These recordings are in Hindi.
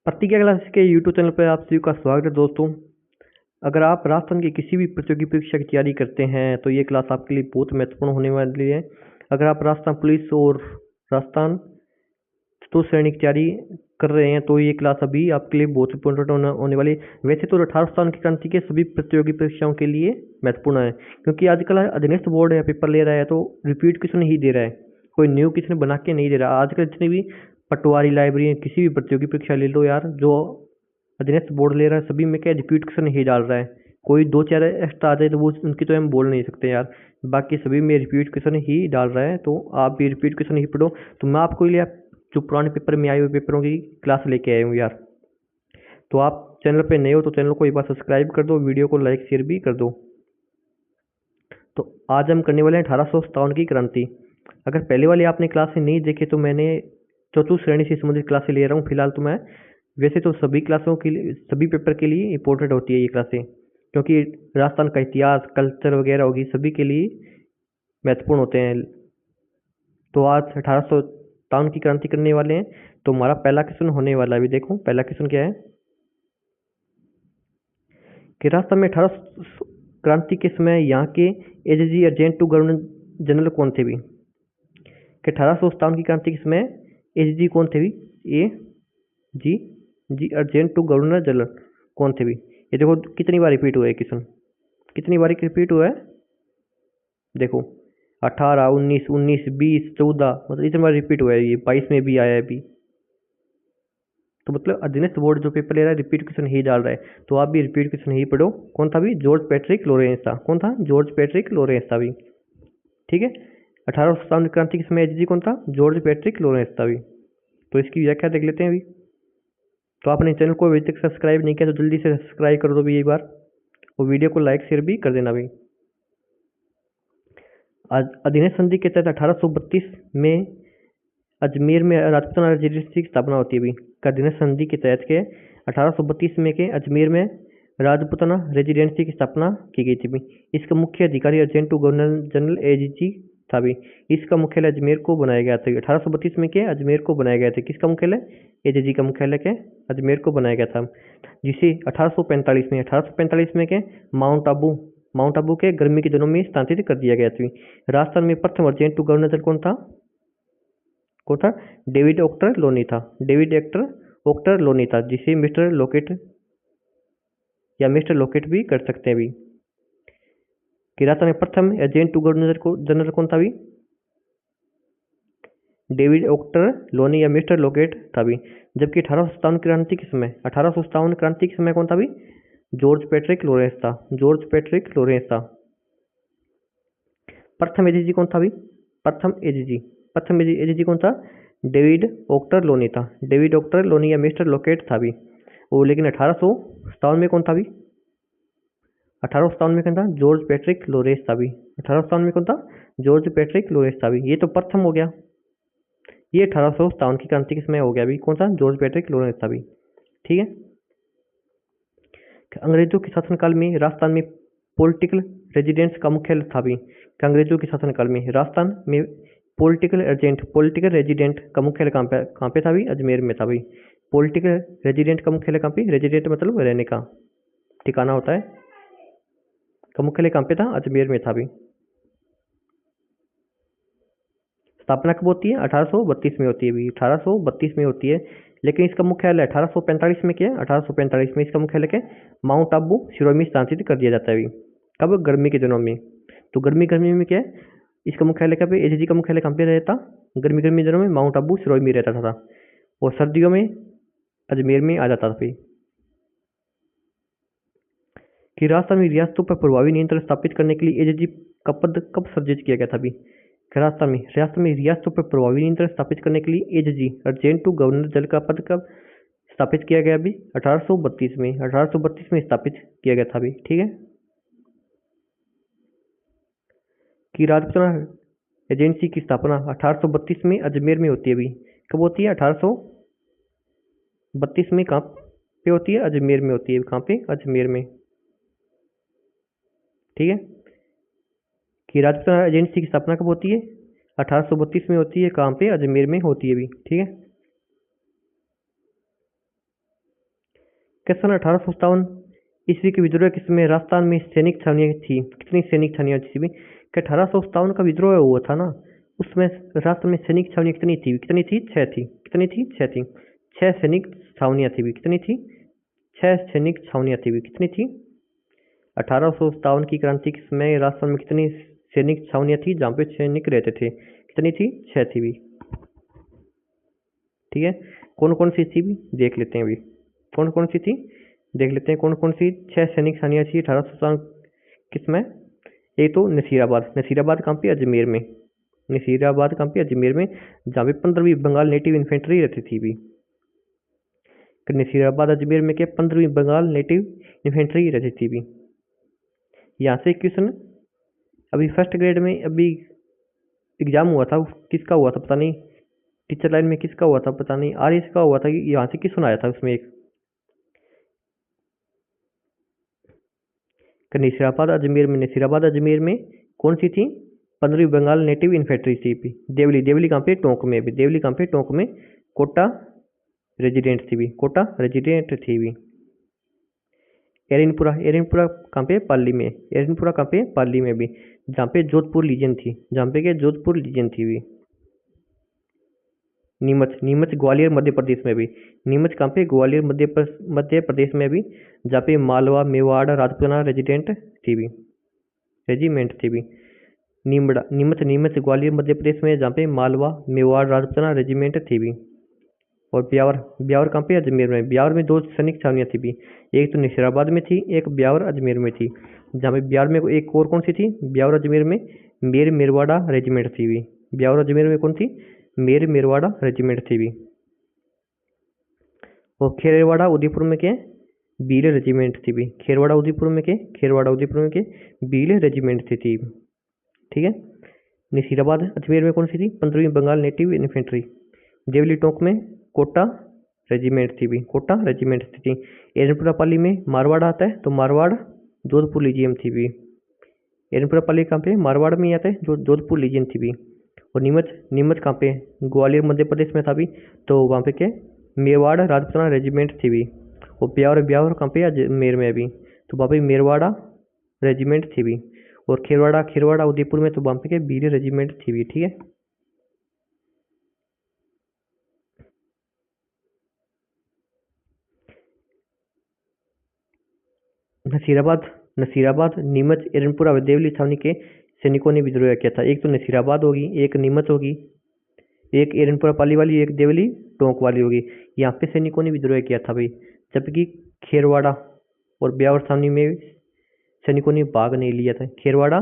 प्रतिज्ञा क्लास के यूट्यूब चैनल पर आप सभी का स्वागत है दोस्तों। अगर आप राजस्थान की किसी भी प्रतियोगी परीक्षा की तैयारी करते हैं तो ये क्लास आपके लिए बहुत महत्वपूर्ण होने वाली है। अगर आप राजस्थान पुलिस और राजस्थान चतुर्थ श्रेणी की तैयारी कर रहे हैं तो ये क्लास अभी आपके लिए बहुत इंपॉर्टेंट होने वाली है। वैसे तो 18 स्थान की क्रांति के सभी प्रतियोगी परीक्षाओं के लिए महत्वपूर्ण है, क्योंकि आजकल अधीनस्थ बोर्ड है पेपर ले रहा है तो रिपीट क्वेश्चन ही दे रहा है, कोई न्यू क्वेश्चन बना के नहीं दे रहा। आजकल जितनी भी पटवारी लाइब्रेरी किसी भी प्रतियोगी परीक्षा ले लो यार, जो अधीनस्थ बोर्ड ले रहा है सभी में क्या रिपीट क्वेश्चन ही डाल रहा है। कोई दो चार एक्स्ट्रा आ जाए तो वो उनकी तो हम बोल नहीं सकते यार, बाकी सभी में रिपीट क्वेश्चन ही डाल रहा है। तो आप भी रिपीट क्वेश्चन ही पढ़ो। तो मैं आपको लिए जो पुराने पेपर में आए हुए पेपरों की क्लास लेके आया हूँ यार। तो आप चैनल पे नए हो तो चैनल को एक बार सब्सक्राइब कर दो, वीडियो को लाइक शेयर भी कर दो। तो आज हम करने वाले हैं 1857 की क्रांति। अगर पहले वाली आपने क्लासें नहीं देखे तो मैंने चतुर्थ श्रेणी से संबंधित क्लासें ले रहा हूँ फिलहाल। तो मैं वैसे तो सभी क्लासों के लिए सभी पेपर के लिए इंपॉर्टेंट होती है ये क्लासें, क्योंकि राजस्थान का इतिहास कल्चर वगैरह होगी सभी के लिए महत्वपूर्ण होते हैं। तो आज 1857 की क्रांति करने वाले हैं। तो हमारा पहला क्वेश्चन होने वाला है, अभी देखो पहला क्वेश्चन क्या है कि राजस्थान में 18 क्रांति के समय यहाँ के AGG agent to governor general कौन थे भी। कि 1857 की क्रांति के समय एजीजी कौन थे भी, ए जी अर्जेंट टू गवर्नर जनरल कौन थे भी। ये देखो कितनी बार रिपीट हुआ है क्वेश्चन, कितनी बार रिपीट हुआ है देखो 18, 19, 19, 20, 14, मतलब इतनी बार रिपीट हुआ है। ये 22 में भी आया है अभी। तो मतलब अधीनस्थ बोर्ड जो पेपर ले रहा है रिपीट क्वेश्चन ही डाल रहा है। तो आप भी रिपीट क्वेश्चन ही पढ़ो। कौन था भी, जॉर्ज पैट्रिक लॉरेंस था। कौन था, जॉर्ज पैट्रिक लॉरेंस था भी। ठीक है, 1857 क्रांति के समय एजीजी कौन था, जॉर्ज पैट्रिक लॉरेंस था भी। तो इसकी व्याख्या देख लेते हैं अभी। तो आपने चैनल को अभी तक सब्सक्राइब नहीं किया तो जल्दी से सब्सक्राइब कर दो भी एक बार, और वीडियो को लाइक शेयर भी कर देना भी। अधीनस्थ संधि के तहत 1832 में अजमेर में राजपूताना रेजिडेंसी की स्थापना होती है भी। अधीनस्थ संधि के तहत के 1832 में के अजमेर में राजपूताना रेजिडेंसी की स्थापना की गई थी भी। इसका मुख्य अधिकारी agent to governor general AGG था भी। इसका मुख्यालय अजमेर को बनाया गया था। 1832 में के अजमेर को बनाया गया था। किसका मुख्यालय, एजीजी का मुख्यालय के अजमेर को बनाया गया था, जिसे 1845 में के माउंट आबू के गर्मी के दिनों में स्थानांतरित कर दिया गया था। राजस्थान में प्रथम अर्जेंट टू गवर्नर जनरल कौन था, डेविड ऑक्टर लोनी था। डेविड ऑक्टर लोनी था, जिसे मिस्टर लोकेट या मिस्टर लोकेट भी कर सकते हैं भी। कि राजस्थान में प्रथम एजेंट टू गवर्नर जनरल कौन था भी, डेविड ऑक्टर लोनी या मिस्टर लोकेट था भी। जबकि 1857 क्रांति के समय कौन था भी, जॉर्ज पैट्रिक लॉरेंस था। जॉर्ज पैट्रिक लॉरेंस था। प्रथम एजीजी कौन था भी, प्रथम एजीजी कौन था, डेविड ऑक्टर लोनी था। डेविड ऑक्टर लोनी या मिस्टर लोकेट था भी वो। लेकिन 1857 में कौन था भी, 1857 में कौन था, जॉर्ज पैट्रिक लॉरेंस था भी। 1857 में कौन था, जॉर्ज पैट्रिक लॉरेंस था भी। ये तो प्रथम हो गया, ये 1857 की क्रांति के समय हो गया भी। कौन था, जॉर्ज पैट्रिक लॉरेंस था भी। ठीक है, अंग्रेजों के शासनकाल में राजस्थान में पॉलिटिकल रेजिडेंस का मुख्यालय था भी। अंग्रेजों के शासनकाल में राजस्थान में पॉलिटिकल रेजिडेंट का मुख्यालय कहाँ पे था भी, अजमेर में था भी। पॉलिटिकल रेजिडेंट का मुख्यालय कहाँ पे, रेजिडेंट मतलब रहने का ठिकाना होता है, का मुख्यालय कहाँ पे था, अजमेर में था भी। स्थापना कब होती है, 1832 में होती है भी। 1832 में होती है, लेकिन इसका मुख्यालय 1845 में क्या है, 1845 में इसका मुख्यालय क्या, माउंट आबू सिरोही में स्थानांतरित कर दिया जाता है भी। कब, गर्मी के दिनों में। तो गर्मी में क्या है, इसका मुख्यालय कहाँ पे, एजीजी का मुख्यालय कहाँ पे रहता, गर्मी दिनों में माउंट आबू सिरोही में रहता था, और सर्दियों में अजमेर में आ जाता था भी। कि राजस्थान में रियासतों पर प्रभावी नियंत्रण स्थापित करने के लिए एजीजी का पद कब सृजित किया गया था भी। राजस्थान में रियासतों पर प्रभावी नियंत्रण स्थापित करने के लिए AGG agent to governor general का पद कब स्थापित किया गया भी, 1832 में। 1832 में स्थापित किया गया था भी। ठीक है, कि राजपूताना एजेंसी की स्थापना 1832 में अजमेर में होती है भी। कब होती है, 1832 में। कहाँ पे होती है, अजमेर में होती है। कहाँ पे, अजमेर में। ठीक है, कि राजपूताना एजेंसी की स्थापना कब होती है, 1832 में होती है। कहाँ पे, अजमेर में होती है भी। ठीक है, सन 1857 ईस्वी के विद्रोह के समय राजस्थान में सैनिक छावनियाँ थी। कितनी सैनिक छावनियाँ थी भी? कि 1857 का विद्रोह हुआ था ना, उसमें राजस्थान में सैनिक छावनियाँ कितनी थी? कितनी थी? 6 थी। कितनी थी? 6 थी। 6 सैनिक छावनियाँ थी भी। कितनी थी? 6 सैनिक छावनियाँ थी भी। कितनी थी? 1857 की क्रांति के समय राजस्थान में कितनी सैनिक छावनियाँ थी जहाँ पे सैनिक रहते थे? कितनी थी? 6 थी भी। ठीक है, कौन कौन सी थी भी देख लेते हैं अभी। कौन कौन सी थी देख लेते हैं। कौन कौन सी 6 सैनिक छावनियाँ थी 1857 किसमें? एक तो नसीराबाद। नसीराबाद कहाँ पे? अजमेर में। नसीराबाद कहाँ पे? अजमेर में, जहाँ पे 15वीं बंगाल नेटिव इन्फेंट्री रहती थी भी। नसीराबाद अजमेर में क्या? 15वीं बंगाल नेटिव इन्फेंट्री रहती थी भी। यहाँ से क्वेश्चन अभी फर्स्ट ग्रेड में अभी एग्जाम हुआ था, किसका हुआ था पता नहीं, टीचर लाइन में किसका हुआ था पता नहीं, आरएस का हुआ था। यहाँ से क्वेश्चन आया था उसमें एक। नसीराबाद अजमेर में, नसीराबाद अजमेर में कौन सी थी? 15वीं बंगाल नेटिव इन्फेंट्री थी भी। देवली, देवली कहाँ पे? टोंक में भी। देवली कहाँ पे? टोंक में। कोटा रेजिडेंट थी भी। कोटा रेजिडेंट थी भी। एरिनपुरा, एरिनपुरा कहाँ पे? पाली में। एरिनपुरा कहाँ पे? पाली में भी, जहाँ पे जोधपुर लीजन थी। जहाँ पे क्या? जोधपुर लीजन थी भी। नीमच, नीमच ग्वालियर मध्य प्रदेश में भी। नीमच कहाँ पे? ग्वालियर मध्य प्रदेश में भी, जहाँ पे मालवा मेवाड़ राजपूताना रेजिडेंट थी भी, रेजिमेंट थी भी। नीमड़ा, नीमच, नीमच ग्वालियर मध्य प्रदेश में, जहाँ पे मालवा मेवाड़ राजपूताना रेजिमेंट थी भी। और ब्यावर, ब्यावर कहाँ पे? अजमेर में। ब्यावर में 2 सैनिक छावनियाँ थी भी, एक तो नसीराबाद में थी, एक ब्यावर अजमेर में थी। जहाँ पे ब्यावर में एक और कौन सी थी? ब्यावर अजमेर में मेरवाड़ा रेजिमेंट थी भी। ब्यावर अजमेर में कौन थी? मेरवाड़ा रेजिमेंट थी भी। और खेरवाड़ा उदयपुर में क्या? बील रेजिमेंट थी भी। खेरवाड़ा उदयपुर में क्या? खेरवाड़ा उदयपुर में क्या? बील रेजिमेंट थी। ठीक है। नसीराबाद अजमेर में कौन सी थी? 15वीं बंगाल नेटिव इन्फेंट्री। देवली टोंक में कोटा रेजिमेंट थी भी। कोटा रेजिमेंट थी। एरनपुरा पाली में मारवाड़ आता है, तो मारवाड़ जोधपुर लीजियम थी भी। एरनपुरा पाली कहाँ पे? मारवाड़ में आता है, जो जोधपुर लीजियम थी भी। और नीमच, नीमच कहाँ पे? ग्वालियर मध्य प्रदेश में था भी, तो वहाँ पे क्या? मेवाड़ राजपूताना रेजिमेंट थी भी। और ब्यावर, ब्यावर कहाँ पे? अजमेर में भी, तो वहाँ पे मेरवाड़ा रेजिमेंट थी भी। और खेरवाड़ा, खेरवाड़ा उदयपुर में, तो वहाँ पे क्या? बीरे रेजिमेंट थी भी। ठीक है। नसीराबाद, नसीराबाद, नीमच, एरनपुरा व देवली छावनी के सैनिकों ने विद्रोह किया था। एक तो नसीराबाद होगी, एक नीमच होगी, एक एरनपुरा पाली वाली, एक देवली टोंक वाली होगी। यहाँ पे सैनिकों ने विद्रोह किया था भाई। जबकि खेरवाड़ा और ब्यावर छावनी में सैनिकों ने भाग नहीं लिया था। खेरवाड़ा,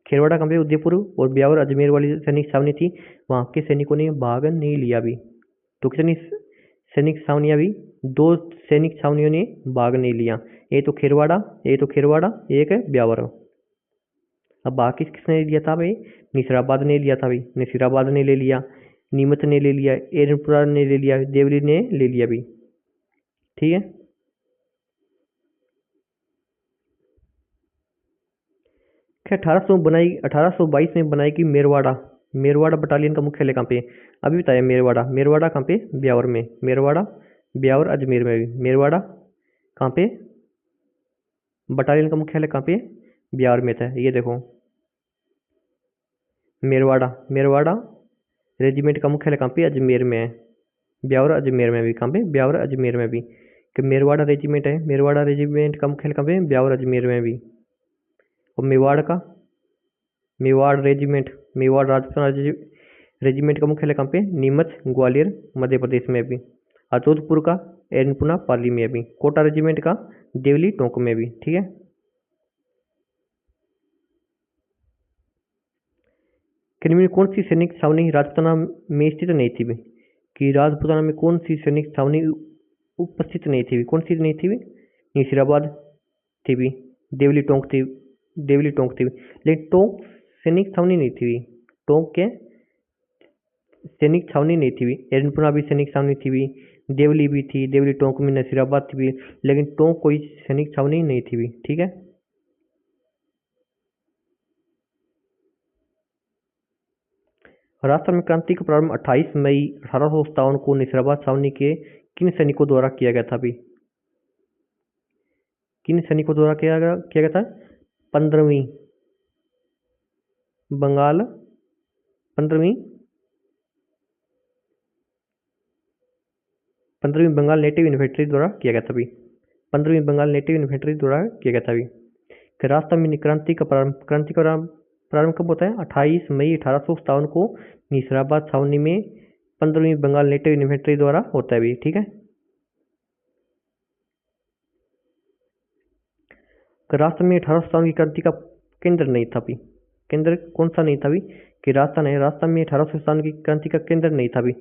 खेरवाड़ा कहाँ पे? उदयपुर। और ब्यावर अजमेर वाली सैनिक छावनी थी, वहाँ के सैनिकों ने भाग नहीं लिया भी। तो कितनी सैनिक छावनियाँ भी? 2 सैनिक छावनियों ने भाग नहीं लिया। एक तो खेरवाड़ा, एक तो खेरवाड़ा, एक है ब्यावर। अब बाकी किसने लिया था भाई? नसीराबाद ने लिया था भाई। नसीराबाद ने ले लिया, नीमच ने ले लिया, एरनपुरा ने ले लिया, देवली ने ले लिया भी। ठीक है। खैर 1822 में बनाई गई मेरवाड़ा, मेरवाड़ा बटालियन का मुख्यालय कहाँ पे? अभी बताया मेरवाड़ा। मेरवाड़ा कहाँ पे? ब्यावर में। मेरवाड़ा, ब्यावर अजमेर में भी। मेरवाड़ा कहाँ पे? बटालियन का मुख्यालय कहाँ पे? ब्यावर में था। ये देखो मेरवाड़ा, मेरवाड़ा रेजिमेंट का मुख्यालय कहाँ पे? अजमेर में है। ब्यावर अजमेर में भी। कहाँ पे? ब्यावर अजमेर में भी। कि मेरवाड़ा रेजिमेंट है, मेरवाड़ा रेजिमेंट का मुख्यालय कहाँ पे? ब्यावर अजमेर में भी। और मेवाड़ का, मेवाड़ रेजिमेंट, मेवाड़ राजपूताना रेजिमेंट का मुख्यालय कहाँ पे? नीमच ग्वालियर मध्य प्रदेश में भी। और जोधपुर का एरनपुरा पाली में भी। कोटा रेजिमेंट का देवली टोंक में भी। ठीक है। किनमें कौन सी सैनिक छावनी राजपूताना में स्थित नहीं थी भी? कि राजपूताना में कौन सी सैनिक छावनी उपस्थित नहीं थी भी? कौन सी नहीं थी भी? नसीराबाद थी भी, देवली टोंक थी, देवली टोंक थी भी। लेकिन टोंक सैनिक छावनी नहीं थी भी। टोंक के सैनिक छावनी नहीं थी भी। एरनपुरा भी सैनिक छावनी थी भी, देवली भी थी, देवली टोंक में, नसीराबाद थी भी, लेकिन टोंक कोई सैनिक छावनी नहीं थी भी। ठीक है। राजस्थान में क्रांति का प्रारंभ 28 मई 1857 को नसीराबाद छावनी के किन सैनिकों द्वारा किया गया था भी? किन सैनिकों द्वारा किया गया था? 15वीं बंगाल 15वीं 15वीं बंगाल नेटिव इन्फेंट्री द्वारा किया गया था अभी। 15वीं बंगाल नेटिव इन्फेंट्री द्वारा किया गया था अभी। कि राष्ट्रपति क्रांति का प्रारंभ कब होता है? 28 मई 1857 को निजामाबाद छावनी में 15वीं बंगाल नेटिव इन्फेंट्री द्वारा होता है अभी। ठीक है। राजस्थान में 1857 की क्रांति का केंद्र नहीं था अभी। केंद्र कौन सा नहीं था अभी? कि राजस्थान है। राजस्थान में 1857 की क्रांति का केंद्र नहीं था अभी।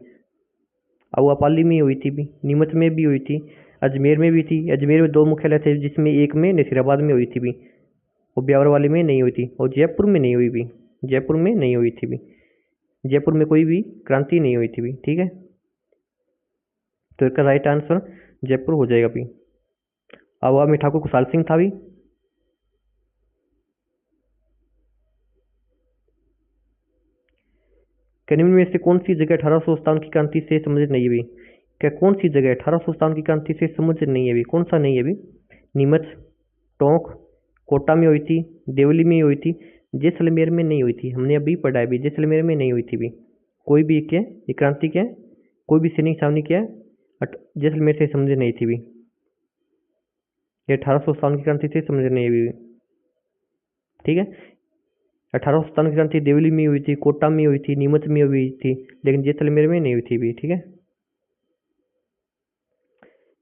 अवापाली में हुई थी भी, नीमच में भी हुई थी, अजमेर में भी थी। अजमेर में 2 मुख्यालय थे, जिसमें एक में नसीराबाद में हुई थी भी, और ब्यावर वाले में नहीं हुई थी, और जयपुर में नहीं हुई भी। जयपुर में नहीं हुई थी भी। जयपुर में कोई भी क्रांति नहीं हुई थी भी। ठीक है। तो इसका राइट आंसर जयपुर हो जाएगा भी। अवाब में ठाकुर खुशहाल सिंह था भी। निम्न में से कौन सी जगह 1857 की क्रांति से संबंधित नहीं है भी? क्या कौन सी जगह 1857 की क्रांति से संबंधित नहीं है भी? कौन सा नहीं है भी? नीमच, टोंक, कोटा में हुई थी, देवली में हुई थी, जैसलमेर में नहीं हुई थी। हमने अभी पढ़ा है भी, जैसलमेर में नहीं हुई थी भी। कोई भी क्या ये क्रांति क्या है, कोई भी सैनिक छावनी क्या है जैसलमेर से संबंधित नहीं थी भी। ये 1857 की क्रांति से संबंधित नहीं है भी। ठीक है। 1857 की क्रांति देवली में हुई थी, कोटा में हुई थी, नीमच में हुई थी, लेकिन जैसलमेर में नहीं हुई थी भी। ठीक है।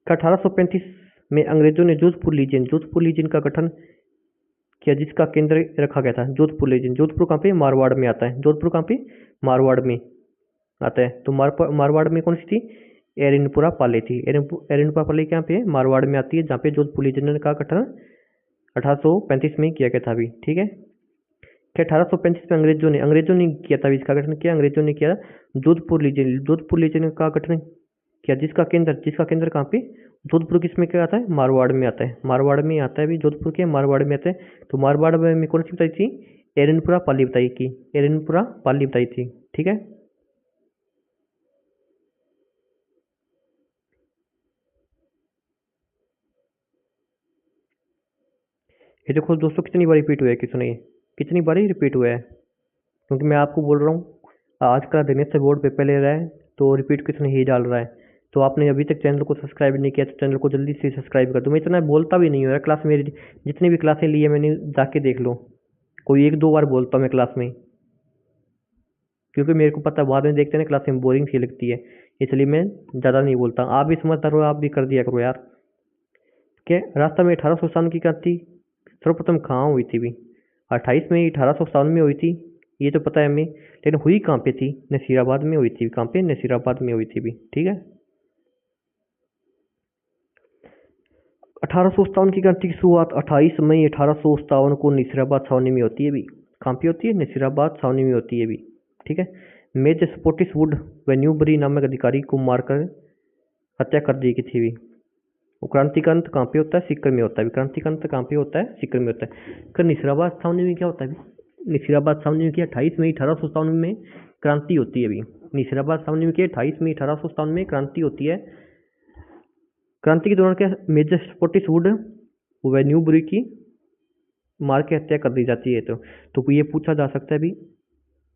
1835 में अंग्रेजों ने जोधपुर लीजियन का गठन किया, जिसका केंद्र रखा गया था जोधपुर लीजियन। जोधपुर कहाँ पे? मारवाड़ में आता है। जोधपुर कहाँ पे? मारवाड़ में आता है। तो मारवाड़ में कौन सी थी? एरनपुरा पाली थी। एरनपुरा पाली कहाँ पे है? मारवाड़ में आती है, जहाँ पे जोधपुर लीजियन का गठन 1835 में किया गया था अभी। ठीक है। 1835 में अंग्रेजों ने किया था इसका गठन किया। अंग्रेजों ने किया जोधपुर लीजियन का गठन किया, जिसका केंद्र कहाँ पे? जोधपुर किसमें क्या आता है? मारवाड़ में आता है। मारवाड़ में आता है अभी। जोधपुर के मारवाड़ में आता है। तो मारवाड़ में कौन सी बताई थी? एरनपुरा पाली बताई की। एरनपुरा पाली बताई थी। ठीक है। ये देखो दोस्तों, कितनी बार रिपीट हुआ है क्वेश्चन, ये कितनी बार रिपीट हुआ है, क्योंकि मैं आपको बोल रहा हूँ आज का दिन से बोर्ड पेपर ले रहा है, तो रिपीट क्वेश्चन ही डाल रहा है। तो आपने अभी तक चैनल को सब्सक्राइब नहीं किया तो चैनल को जल्दी से सब्सक्राइब कर दो। मैं इतना बोलता भी नहीं हूँ यार क्लास में, जितनी भी क्लासें ली है मैंने जाके देख लो, कोई 1-2 बार बोलता हूँ मैं क्लास में, क्योंकि मेरे को पता बाद में देखते हैं ना क्लास में बोरिंग सी लगती है, इसलिए मैं ज़्यादा नहीं बोलता। आप भी समझदार हो, आप भी कर दिया करो यार। क्या रास्ता में 1857 की क्रांति सर्वप्रथम कहाँ हुई थी भी? 28 मई 1857 में हुई थी, ये तो पता है हमें, लेकिन हुई कहाँ पे थी? नसीराबाद में हुई थी। कहाँ पे? नसीराबाद में हुई थी भी। ठीक है। 1857 की क्रांति की शुरुआत 28 मई 1857 को नसीराबाद छावनी में होती है भी। कहाँ पे होती है? नसीराबाद छावनी में होती है भी। ठीक है। मेजर स्पोर्टिसवुड व न्यूबरी नामक अधिकारी को मारकर हत्या कर दी गई थी भी। वो क्रांति का अंत कहाँ पे होता है? सीकर में होता है। क्रांति का अंत कहाँ पे होता है? सीकर में होता है। कर नसीराबाद छावनी में क्या होता है? नसीराबाद छावनी में क्या 28 मई 1857 में क्रांति होती है अभी। नसीराबाद छावनी में क्या 28 मई 1857 में क्रांति होती है। क्रांति के दौरान क्या मेजर स्पोर्टिसवुड व न्यूबरी की मार के हत्या कर दी जाती है। तो ये पूछा जा सकता है भी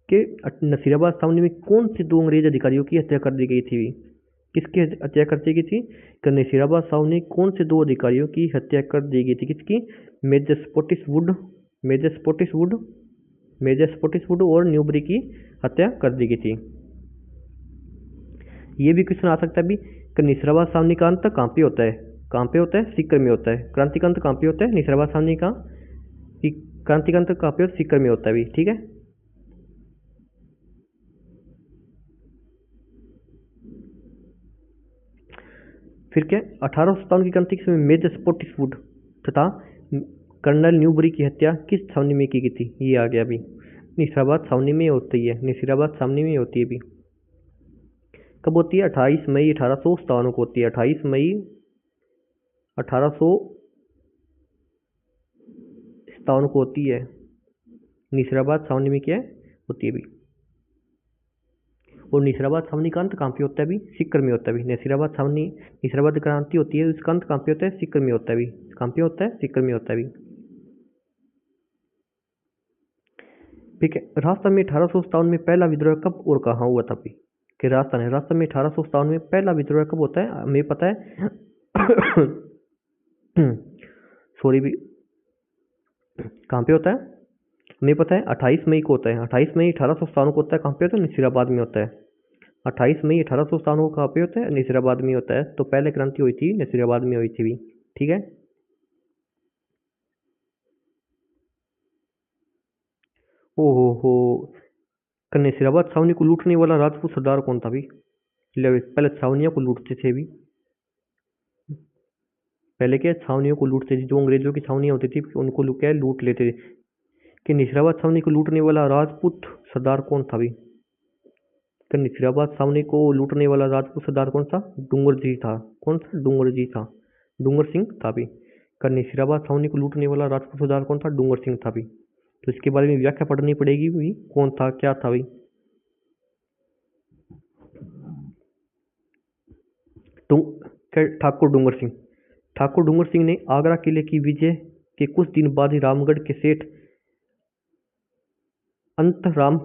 कि नसीराबाद छावनी में कौन से 2 अंग्रेज अधिकारियों की हत्या कर दी गई थी भी? किसकी हत्या कर दी गई थी? कि नसीराबाद छावनी कौन से 2 अधिकारियों की हत्या कर दी गई थी? किसकी? मेजर स्पोर्टिसवुड और न्यूबरी की हत्या कर दी गई थी। ये भी क्वेश्चन आ सकता है भी कि नसीराबाद छावनी का अंत कहाँ पे होता है? कहाँ पे होता है? सीकर में होता है। क्रांति का अंत कहाँ पे होता है? नसीराबाद छावनी का क्रांति का अंत कहाँ पे होता है? सीकर में होता है भी। ठीक है। फिर क्या 1857 की क्रांति के समय मेजर स्पोर्टिसवुड तथा कर्नल न्यूबरी की हत्या किस छावनी में की गई थी? ये आ गया अभी। नसीराबाद छावनी में होती है। नसीराबाद छावनी में होती है अभी। कब होती है? 28 मई 1857 को होती है। 28 मई 1857 को होती है। नसीराबाद छावनी में क्या होती है अभी? और नसीराबाद छावनी का अंत कहाँ पे होता है अभी? सीकर में होता है अभी। नसीराबाद क्रांति होती है, उसका अंत कहाँ पे होता है? सीकर में होता है अभी। कहाँ पे होता है? सीकर में होता है अभी। ठीक है। राजस्थान में 1857 में पहला विद्रोह कब और कहाँ हुआ था अभी? कि राजस्थान में 1857 में पहला विद्रोह कब होता है? हमें पता है सॉरी भी, कहाँ पे होता है हमें पता है? 28 मई को होता है। 28 मई 1857 को होता है। कहाँ पे होता है? नसीराबाद में होता है। 28 मई 1857 को कहाँ पे होता है? नसीराबाद में होता है। तो पहले क्रांति हुई थी नसीराबाद में हुई थी भी। ठीक है। ओहो हो, नसीराबाद छावनी को लूटने वाला राजपूत सरदार कौन था भी? पहले छावनियों को लूटते थे भी। पहले क्या, छावनियों को लूटते थे। जो अंग्रेजों की छावनियां होती थी उनको क्या लूट लेते थे। कि नसीराबाद छावनी को लूटने वाला राजपूत सरदार कौन था भी? कि नसीराबाद छावनी को लूटने वाला राजपूत सरदार कौन सा? डूंगर जी था। कौन सा? डूंगर जी था। डूंगर सिंह था भी। कि नसीराबाद छावनी को लूटने वाला राजपूत सरदार कौन था? डूंगर सिंह था भी। तो इसके बारे में व्याख्या पढ़नी पड़ेगी भी, कौन था, क्या था भी। ठाकुर डूंगर सिंह। ठाकुर डूंगर सिंह ने आगरा किले की विजय के कुछ दिन बाद ही रामगढ़ के सेठ अंतराम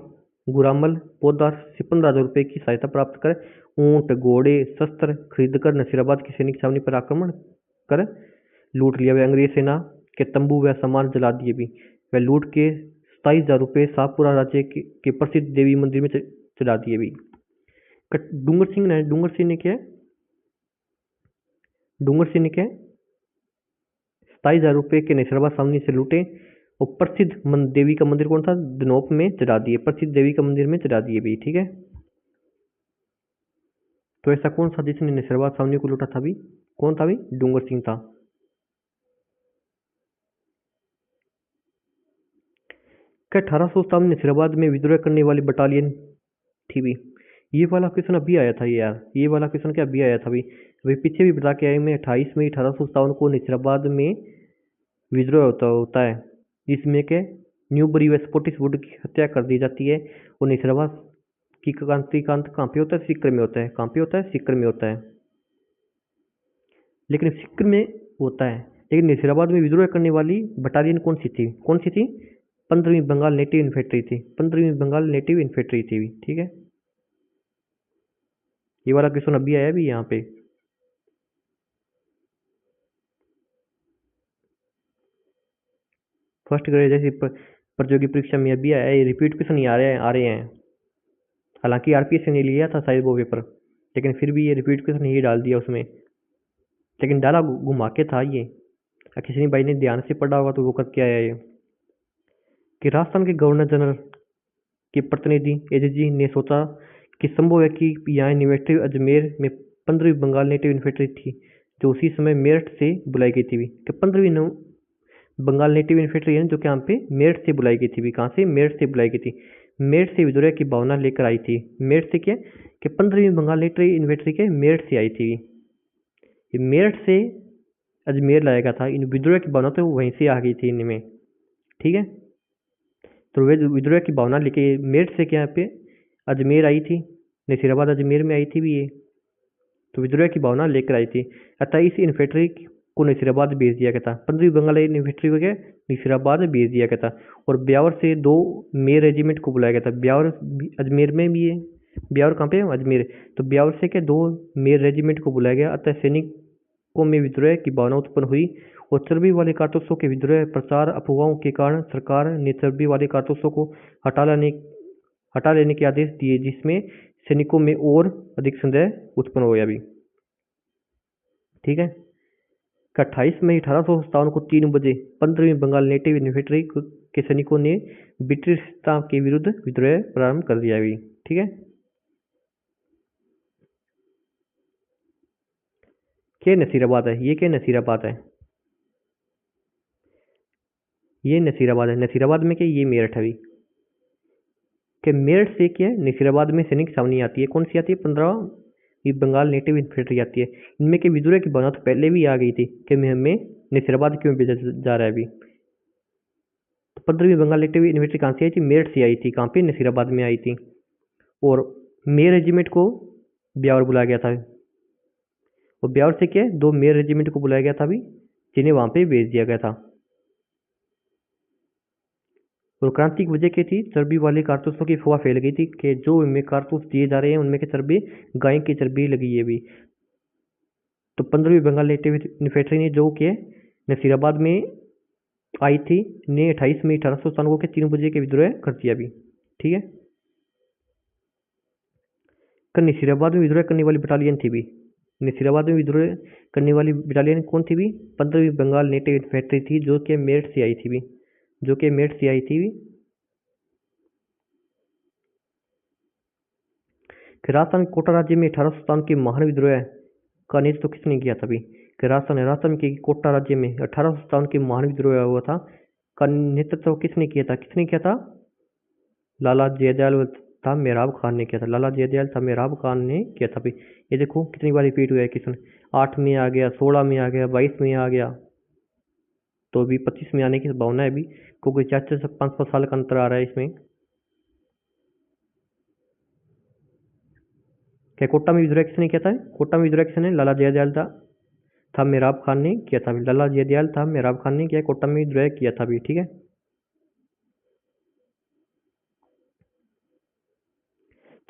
गुरामल पोदार से 15,000 रुपये की सहायता प्राप्त कर ऊंट, घोड़े, शस्त्र खरीदकर नसीराबाद की सैनिक छावनी पर आक्रमण कर लूट लिया। वे अंग्रेज सेना के तंबू व सामान जला दिए भी। वह लूट के 27,000 रुपये शाहपुरा राज्य के प्रसिद्ध देवी मंदिर में चढ़ा दिए भी। डूंगर सिंह ने क्या 27,000 रुपये के नसीराबाद छावनी से लूटे और प्रसिद्ध देवी का मंदिर कौन था? दनोप में चढ़ा दिए। प्रसिद्ध देवी का मंदिर में चढ़ा दिए भी। ठीक है। तो ऐसा कौन था जिसने नसीराबाद छावनी को लूटा था भी? कौन था भी? डूंगर सिंह था। क्या 1857 में नसीराबाद में विद्रोह करने वाली बटालियन थी भी? ये वाला क्वेश्चन अभी आया था यार। ये वाला क्वेश्चन क्या अभी आया था भी? अभी पीछे भी बता के आए मैं। 28 मई 1857 को नसीराबाद में विद्रोह होता है, जिसमें के न्यूबरी व स्कॉटिशवुड की हत्या कर दी जाती है। और नसीराबाद की क्रांति का अंत कहाँ पे होता है? सीकर में होता है। कहाँ पे होता है? सीकर में होता है। लेकिन सीकर में होता है, लेकिन नसीराबाद में विद्रोह करने वाली बटालियन कौन सी थी? कौन सी थी? 15वीं बंगाल नेटिव इन्फेंट्री थी। 15वीं बंगाल नेटिव इन्फेंट्री थी। ठीक है। ये वाला क्वेश्चन अभी आया भी यहाँ पे। फर्स्ट ग्रेड जैसी प्रतियोगी परीक्षा में अभी आया है। रिपीट क्वेश्चन ही आ रहे हैं। हालांकि आरपीएस ने लिया था शायद वो पेपर, लेकिन फिर भी ये रिपीट क्वेश्चन ही डाल दिया उसमें। लेकिन डाला घुमा के था ये। किसी भाई ने ध्यान से पढ़ा होगा तो वो करके आया ये। कि राजस्थान के गवर्नर जनरल के प्रतिनिधि एजीजी ने सोचा कि संभव है कि यहाँ यूनिवर्सिटी अजमेर में 15वीं बंगाल नेटिव इन्फेंट्री थी, जो उसी समय मेरठ से बुलाई गई थी भी। कि 15वीं बंगाल नेटिव इन्फेंट्री है जो कि यहाँ पे मेरठ से बुलाई गई थी भी। कहाँ से? मेरठ से बुलाई गई थी। मेरठ से विद्रोह की भावना लेकर आई थी। मेरठ से क्या कि 15वीं बंगाल नेटिव इन्फेंट्री के मेरठ से आई थी। ये मेरठ से अजमेर लाया गया था। इन विद्रोह की भावना तो वहीं से आ गई थी इनमें। ठीक है। तो वे विद्रोह की भावना लेके मेरठ से क्या यहाँ पे अजमेर आई थी। नसीराबाद अजमेर में आई थी भी ये। तो विद्रोह की भावना लेकर आई थी। अतः इस इन्फेंट्री को नसीराबाद भेज दिया गया था। 15वीं बंगाल इन्फेंट्री को क्या नसीराबाद भेज दिया गया था। और ब्यावर से 2 मेयर रेजिमेंट को बुलाया गया था। ब्यावर अजमेर में भी है। ब्यावर कहाँ पे है? अजमेर। तो ब्यावर से क्या 2 मेयर रेजिमेंट को बुलाया गया। अतः सैनिकों में विद्रोह की भावना उत्पन्न हुई और चर्बी वाले कारतूसों के विद्रोह प्रचार अफवाहों के कारण सरकार ने चर्बी वाले कारतूसों को हटा लेने के आदेश दिए, जिसमें सैनिकों में और अधिक संदेह उत्पन्न हो गया भी। ठीक है। 28 मई 1857 को 3 बजे 15वीं बंगाल नेटिव इन्फेंट्री के सैनिकों ने ब्रिटिश के विरुद्ध विद्रोह प्रारंभ कर दिया भी। ठीक है। क्या नसीराबाद है? ये क्या नसीराबाद है? ये नसीराबाद है। नसीराबाद में क्या? ये मेरठ है भी। कि मेरठ से क्या नसीराबाद में सैनिक छावनी आती है। कौन सी आती है? 15वीं बंगाल नेटिव इन्फेंट्री आती है। इनमें के विद्रोह की भावना तो पहले भी आ गई थी कि हमें नसीराबाद क्यों भेजा जा रहा है अभी। तो 15वीं बंगाल नेटिव इन्फेंट्री कहाँ से आई थी? मेरठ से आई थी। कहाँ पे? नसीराबाद में आई थी। और मेयर रेजिमेंट को ब्यावर बुलाया गया था। और ब्यावर से क्या 2 मेयर रेजिमेंट को बुलाया गया था भी, जिन्हें वहां पे भेज दिया गया था। और क्रांति की वजह क्या थी? चर्बी वाले कारतूसों की अफवाह फैल गई थी कि जो इनमें कारतूस दिए जा रहे हैं उनमें की चर्बी गाय की चर्बी लगी है भी। तो 15वीं बंगाल नेटिव इन्फेंट्री ने जो कि नसीराबाद में आई थी ने 28 मई 1897 के 3 बजे के विद्रोह कर दिया भी। ठीक है, नसीराबाद में विद्रोह करने वाली बटालियन थी भी। नसीराबाद में विद्रोह करने वाली बटालियन कौन थी भी? 15वीं बंगाल नेटिव इन्फेंट्री थी, जो कि मेरठ से आई थी भी, जो कि मेरठ से आई थी भी। राजस्थान कोटा राज्य में 1857 के महान विद्रोह का नेतृत्व किसने किया था भी? राजस्थान के कोटा राज्य में 1857 के महान विद्रोह हुआ था, का नेतृत्व किसने किया था? लाला जयदयाल था मेहराब खान ने किया था। लाला जयदयाल था मेहराब खान ने किया था भी। ये देखो कितनी बार रिपीट हुआ है क्वेश्चन। 8 में आ गया, 16 में आ गया, 22 में आ गया, तो अभी 25 में आने की संभावना है अभी, क्योंकि 4 से 5 साल का अंतर आ रहा है इसमें। क्या कोटा में विद्रोह किसने किया था? कोटा में विद्रोह किसने? लाला जयदयाल था मेहराब खान ने किया था। लाला जयदयाल था मेहराब खान ने किया, कोटा में विद्रोह किया था भी। ठीक है,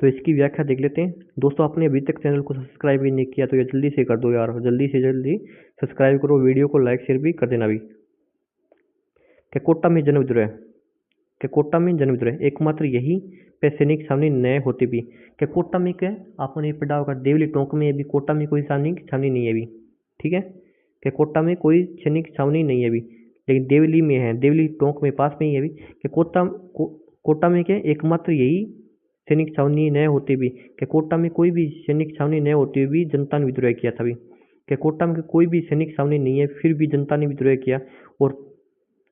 तो इसकी व्याख्या देख लेते हैं। दोस्तों, आपने अभी तक चैनल को सब्सक्राइब भी नहीं किया तो ये जल्दी से कर दो यार, जल्दी से जल्दी सब्सक्राइब करो, वीडियो को लाइक शेयर भी कर देना भी। क्या कोटा में जन विद्रोह? क्या कोटा में जन विद्रोह एकमात्र यही पे सैनिक छावनी नए होते भी? क्या कोटा में क्या आपने पढ़ा होगा देवली टोंक में अभी कोटा में कोई सैनिक छावनी नहीं है अभी। ठीक है, क्या कोटा में कोई सैनिक छावनी नहीं है अभी, लेकिन देवली में है, देवली टोंक में पास में ही है अभी। क्या कोटा में क्या एकमात्र यही सैनिक छावनी नए होते भी? क्या कोटा में कोई भी सैनिक छावनी नए होते हुए भी जनता ने विद्रोह किया था भी? क्या कोटा में कोई भी सैनिक छावनी नहीं है फिर भी जनता ने विद्रोह किया और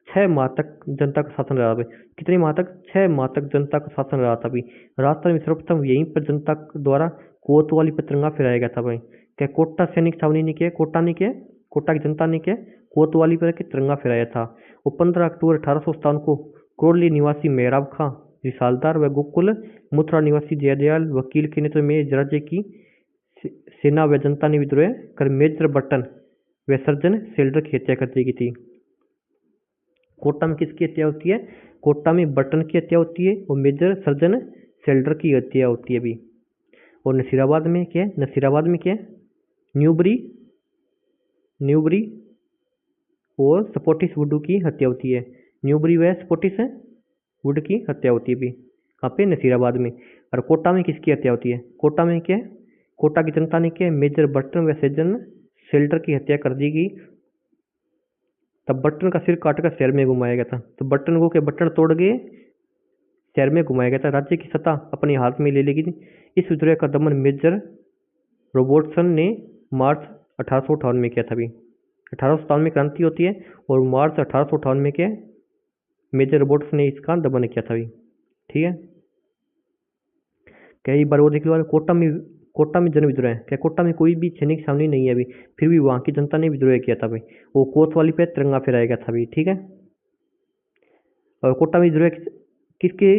6 माह तक जनता का शासन रहा भाई। कितने माह तक? 6 माह तक जनता का शासन रहा था भाई। राजस्थान में सर्वप्रथम यहीं पर जनता द्वारा कोतवाली पर तिरंगा फहराया गया था भाई। क्या कोटा सैनिक छावनी ने किया? कोटा ने किया, कोटा की जनता ने किया, कोतवाली पर तिरंगा फहराया था। और 15 अक्टूबर 1857 को क्रोली निवासी मेहराब खां रिसालदार व गोकुल मथुरा निवासी जयदयाल वकील के नेतृत्व में राज्य की सेना व जनता ने विद्रोह कर मेजर बर्टन व सर्जन सेल्डर की हत्या कर दी गई थी। कोटा में किसकी हत्या होती है? कोटा में बर्टन की हत्या होती है और मेजर सर्जन सेल्डर की हत्या होती है अभी। और नसीराबाद में क्या है? नसीराबाद में क्या है? न्यूबरी और स्पॉटिस वुड की हत्या होती है। न्यूबरी व स्पॉटिस वुड की हत्या होती है अभी कहाँ पे? नसीराबाद में। और कोटा में किसकी हत्या होती है? कोटा में क्या है? कोटा की जनता ने क्या मेजर बर्टन व सर्जन सेल्डर की हत्या कर दी गई। तब बर्टन का सिर काटकर शहर में घुमाया गया था। तो बर्टन को के बटन तोड़ गए शहर में घुमाया गया था, राज्य की सत्ता अपने हाथ में ले लेगी थी। इस विद्रोह का दमन मेजर रॉबर्टसन ने मार्च 1858 में किया था भी। 1857 में क्रांति होती है और मार्च 1858 में क्या मेजर रॉबर्टसन ने इसका दमन किया था भी। ठीक है, कई बार वो देख लो। कोटा में जन विद्रोह है। क्या कोटा में कोई भी सैनिक छावनी नहीं है अभी, फिर भी वहां की जनता ने विद्रोह किया था भाई। वो कोतवाली पे तिरंगा फहराया गया था भाई। ठीक है, और कोटा में विद्रोह किसके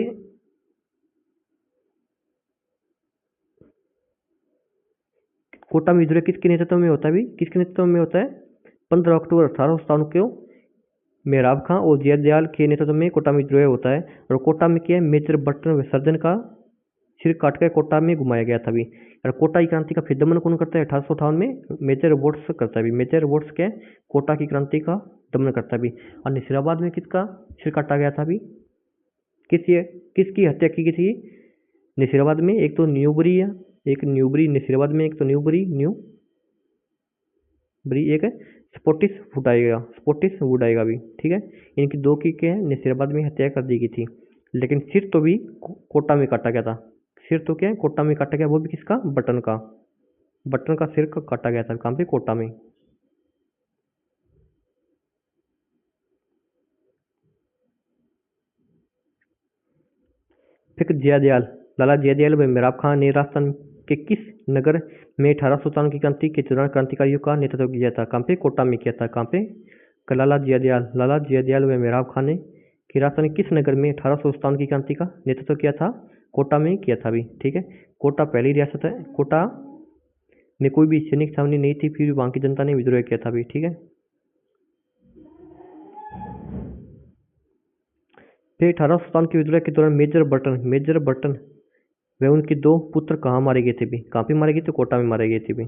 कोटा में विद्रोह किसके नेतृत्व में होता है भी? किसके नेतृत्व में होता है? 15 अक्टूबर 1857 को मेहराब खां और जयदयाल के नेतृत्व में कोटा में विद्रोह होता है। और कोटा में क्या है? मेजर बर्टन विसर्जन का सिर काटकर कोटा में घुमाया गया था भी। और कोटा की क्रांति का फिर दमन कौन करता है? 1858 में मेजर रॉबर्ट्स करता है भी। मेजर रॉबर्ट्स क्या है? कोटा की क्रांति का दमन करता है भी। और नसीराबाद में किसका सिर काटा गया था भी? किसकी हत्या की गई थी नसीराबाद में? एक तो न्यूबरी है, एक न्यूबरी नसीराबाद में, एक तो न्यूबरी एक है स्पॉटिस वुड आएगा भी। ठीक है, इनकी दो की क्या है? नसीराबाद में हत्या कर दी गई थी। लेकिन सिर तो भी कोटा में काटा गया था। सिर तो क्या है? कोटा में काटा गया, वो भी किसका? बटन का सिर का काटा गया था कहाँ पे? कोटा में। फिर लाला जयदयाल व मेहराब खां ने राजस्थान के किस नगर में 1857 की क्रांति के दौरान क्रांतिकारियों का नेतृत्व किया था? कहाँ पे? कोटा में किया था। कहाँ पे? लाला जयदयाल व मेहराब खां ने कि राजस्थान किस नगर में 1857 की क्रांति का नेतृत्व किया था? कोटा में किया था अभी, ठीक है। कोटा पहली रियासत है, कोटा में कोई भी सैनिक छावनी नहीं थी, फिर वहाँ की जनता ने विद्रोह किया था अभी, ठीक है। फिर 1857 के विद्रोह के दौरान मेजर बर्टन वे उनके 2 पुत्र कहाँ मारे गए थे भी, कहाँ पे मारे गए थे, कोटा में मारे गए थे भी।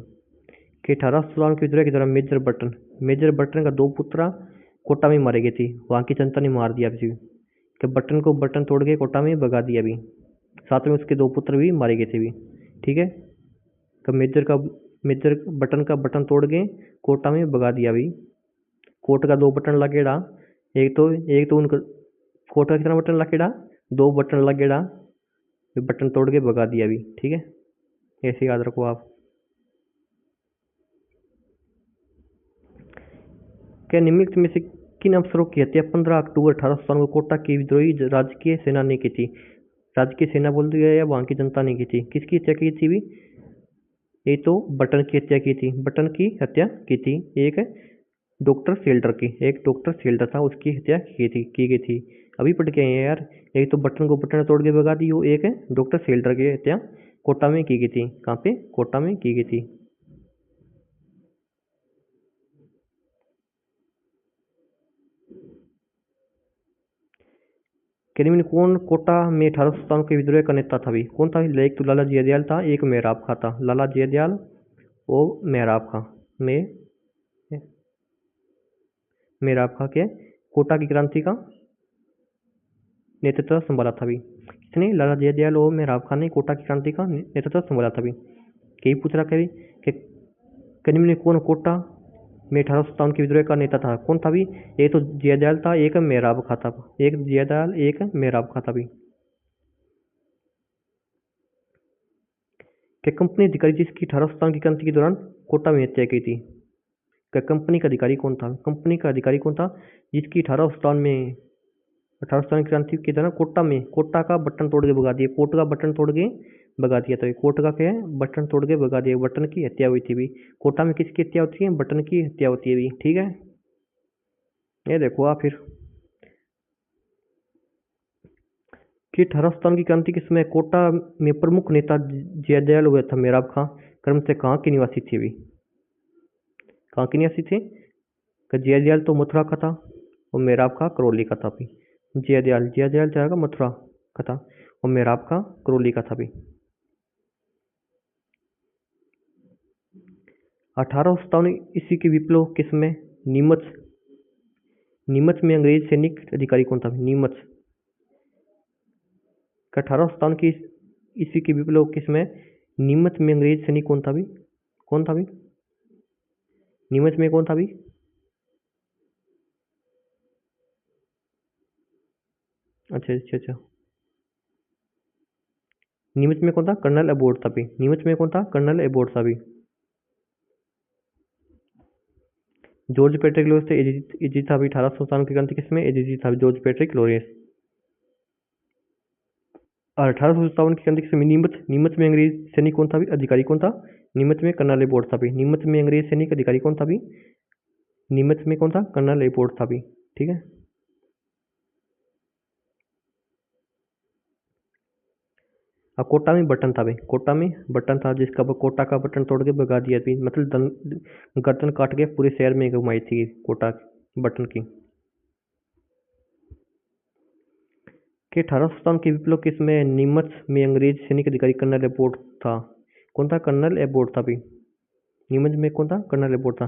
कि 1857 के विद्रोह के दौरान मेजर बर्टन का 2 पुत्र कोटा में मारे गए थे, वहाँ की जनता ने मार दिया अभी कि बटन तोड़ के कोटा में भगा दिया अभी, साथ में उसके 2 पुत्र भी मारे गए थे भी, ठीक है। तो मेजर बटन तोड़ के कोटा में भगा दिया अभी। कोट का 2 बटन लगेड़ा, एक तो उनका कोट का कितना बटन लगेड़ा, 2 बटन लगेड़ा, बटन तोड़ के भगा दिया अभी, ठीक है। ऐसे याद रखो आप। क्या निम्नलिखित में से किन अफसरों की हत्या 15 अक्टूबर 1857 को कोटा की विद्रोही राजकीय सेना ने की थी? राजकीय सेना बोल दिया या वहाँ की जनता ने की थी? किसकी हत्या की थी भी? ये तो बटन की हत्या की थी, बटन की हत्या की थी। एक डॉक्टर सेल्डर था, उसकी हत्या की गई थी। अभी पढ़ के आए हैं यार। एक तो बटन को बटन तोड़ के भगा दी, वो एक डॉक्टर सेल्डर की हत्या कोटा में की गई थी। कहाँ पे? कोटा में की गई थी। निम्न में कौन कोटा में 1857 के विद्रोह का नेता था भी? कौन था? एक तो लाला जयदयाल था, एक मेहराब खां था। लाला जयदयाल और मेहराब खां के कोटा की क्रांति का नेतृत्व संभाला था भी। किसने? लाला जयदयाल और मेहराब खां ने कोटा की क्रांति का नेतृत्व संभाला था भी। कई पूछ रहा कभी कि निम्न में कौन कोटा में 1857 के विद्रोह का नेता था? कौन था भी? एक तो जयदयाल था, एक मेहराब खां था। एक जयदयाल, एक मेहराब खां था भी। कि कंपनी अधिकारी जिसकी 1857 की क्रांति के दौरान कोटा में हत्या की थी? क्या कंपनी का अधिकारी कौन था? कंपनी का अधिकारी कौन था जिसकी 1857 की क्रांति के दौरान कोटा का बटन तोड़ के भगा दिया? कोट का बटन तोड़ के भगा दिया था। कोट का क्या है? बटन तोड़ के भगा दिया, बटन की हत्या हुई थी भी। कोटा में किसकी हत्या होती है? बटन की हत्या होती है भी, ठीक है। ये देखो आप फिर कि 1857 की क्रांति के समय कोटा में प्रमुख नेता जयदयाल हुआ था मेहराब खां क्रम से कहाँ के निवासी थे भी? कहाँ के निवासी थे? जयदयाल तो मथुरा का था और मेहराब खां करौली का था भी। जयदयाल जाएगा मथुरा का था और मेहराब खां करौली का था भी। 1857 ईस्वी के विप्लव के समय नीमच में अंग्रेज सैनिक अधिकारी कौन था? नीमच 1857 की ईस्वी के विप्लव के समय नीमच में अंग्रेज सैनिक कौन था भी? नीमच में कौन था भी? अच्छा। नीमच में कौन था? कर्नल अबोर्ड था भी। नीमच में कौन था? कर्नल अबोर्ड था भी। जॉर्ज पैट्रिक लॉरेंस से एजीजी था भी। 1857 की क्रांति किसमें एजीजी था? George Patrick Lawrence. और 1857 की क्रांति के समय नीमच में अंग्रेज सैनिक कौन था भी? अधिकारी कौन था? नीमच में कर्नल अबोर्ड था भी। नीमच में अंग्रेज सैनिक अधिकारी कौन था भी? नीमच में कौन था? कर्नल अबोर्ड था भी, ठीक है। अब कोटा में बटन था भाई, कोटा में बटन था जिसका कोटा का बटन तोड़ के भगा दिया थी, मतलब गर्दन काट के पूरे शहर में घुमाई थी कोटा बटन की। कि 1857 के विप्लव के समय नीमच में अंग्रेज सैनिक अधिकारी कर्नल अबोर्ड था। कौन था? कर्नल अबोर्ड था भाई। नीमच में कौन था? कर्नल अबोर्ड था।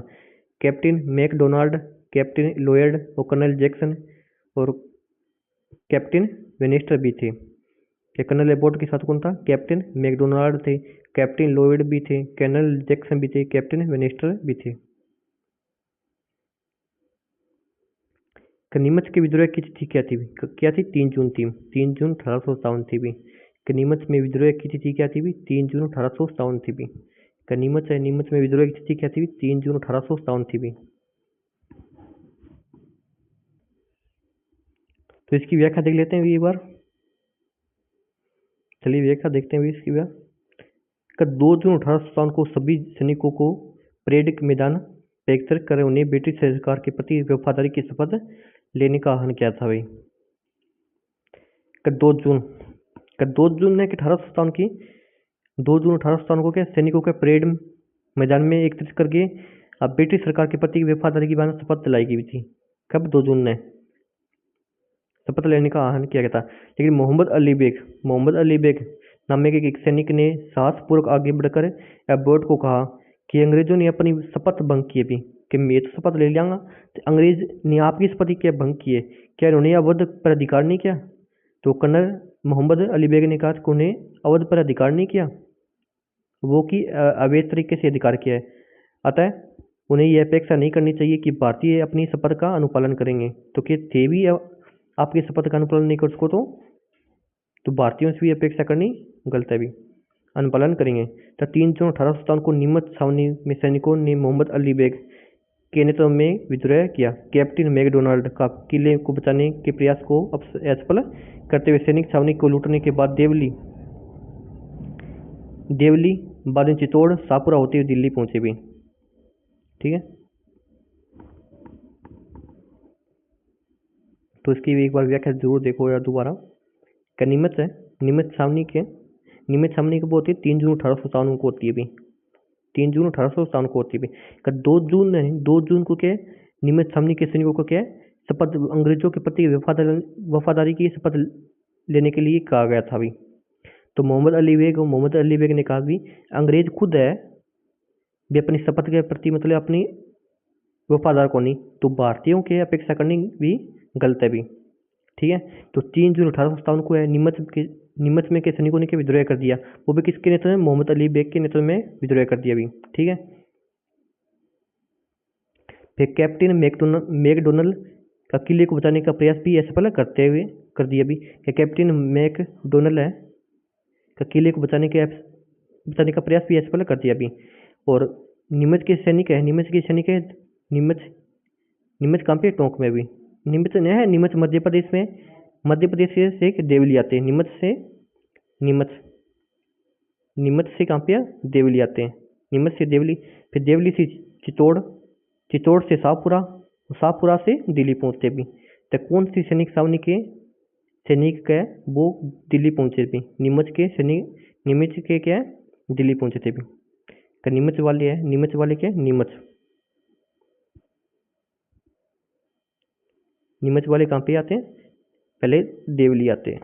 कैप्टन मैकडोनाल्ड, कैप्टन लॉयड और कर्नल जैक्सन और कैप्टन वेनेस्टर भी थे। कर्नल अबोर्ड के साथ कौन था? कैप्टन मैकडोनाल्ड थे, कैप्टन लॉयड भी थे, कर्नल जैक्सन भी थे, कैप्टन वेनेस्टर भी थे। नीमच के विद्रोह की तिथि क्या थी? 3 जून थी। 3 जून 1857 थी भी। नीमच में विद्रोह की तिथि क्या थी भी? 3 जून 1857 थी भी। नीमच में विद्रोह की तिथि क्या थी? 3 जून 1857 थी भी। तो इसकी व्याख्या देख लेते हैं एक बार। चलिए व्याख्या देखते हैं इसकी व्याख्या। 2 जून 1857 को सभी सैनिकों को परेड के मैदान पर एकत्रित कर उन्हें ब्रिटिश सरकार के प्रति वफादारी की शपथ लेने का आह्वान किया था भाई। 2 जून क्या 2 जून है कि 1857 की 2 जून 1857 को क्या सैनिकों के परेड मैदान में एकत्रित करके अब ब्रिटिश सरकार के प्रति वफादारी की बात शपथ दिलाई गई थी। कब 2 जून ने शपथ लेने का आह्वान किया गया था। लेकिन मोहम्मद अली बेग नामे के एक सैनिक ने साहसपूर्वक आगे बढ़कर एबर्ट को कहा कि अंग्रेजों ने अपनी शपथ भंग की भी, कि मैं तो शपथ ले लियांगा, तो अंग्रेज ने आपकी शपथ क्या भंग किए, क्या उन्हें अवध पर अधिकार नहीं किया? तो कर्नल मोहम्मद अली बेग ने कहा कि उन्हें अवध पर अधिकार नहीं किया, वो कि अवैध तरीके से अधिकार किया है। अतः उन्हें यह अपेक्षा नहीं करनी चाहिए कि भारतीय अपनी शपथ का अनुपालन करेंगे। तो क्या थे भी आपकी शपथ का अनुपालन नहीं कर सको तो भारतीयों से भी अपेक्षा करनी गलत है भी, अनुपालन करेंगे। तो 3 जून 1857 को नीमच छावनी में सैनिकों ने मोहम्मद अली बेग के नेतृत्व में विद्रोह किया। कैप्टन मैकडोनाल्ड का किले को बचाने के प्रयास को असफल करते हुए सैनिक छावनी को लूटने के बाद देवली बाद में चित्तौड़ शाहपुरा होते हुए दिल्ली पहुंचे भी। ठीक है, तो इसकी भी एक बार व्याख्या जरूर देखो यार दोबारा। क्या नीमच है, नीमच छावनी कब होती है? 3 जून 1857 को होती है भी, 3 जून 1857 को होती है भी। क्या 2 जून को क्या नीमच छावनी के सैनिकों को क्या शपथ अंग्रेजों के प्रति वफादारी की शपथ लेने के लिए कहा गया था भी। तो मोहम्मद अली बेग ने कहा भी अंग्रेज खुद है भी अपनी शपथ के प्रति मतलब अपनी वफादार को नहीं, तो भारतीयों के अपेक्षा करनी भी गलत है भी। ठीक है, तो 3 जून 1857 को है नीमच में के सैनिकों ने विद्रोह कर दिया, वो भी किसके नेतृत्व में? मोहम्मद अली बेग के नेतृत्व में विद्रोह कर दिया भी। ठीक है, फिर कैप्टन मैकडोनल्ड का किले को बचाने का प्रयास भी असफल कर दिया भी। कैप्टन मैकडोनल्ड है का किले को बचाने का प्रयास भी असफल कर दिया भी। और नीमच के सैनिक है नीमच कहाँ पे? टोंक में भी। नीमच मध्य प्रदेश से देवली आते हैं। नीमच से कहाँ पे? देवली आते हैं। नीमच से देवली, फिर देवली से चित्तौड़ से शाहपुरा से दिल्ली पहुंचते भी। तो कौन सी सैनिक है वो दिल्ली पहुंचे भी? नीमच के क्या दिल्ली पहुंचे थे भी। तो नीमच वाले क्या? नीमच वाले कहाँ पे आते हैं? पहले देवली आते हैं,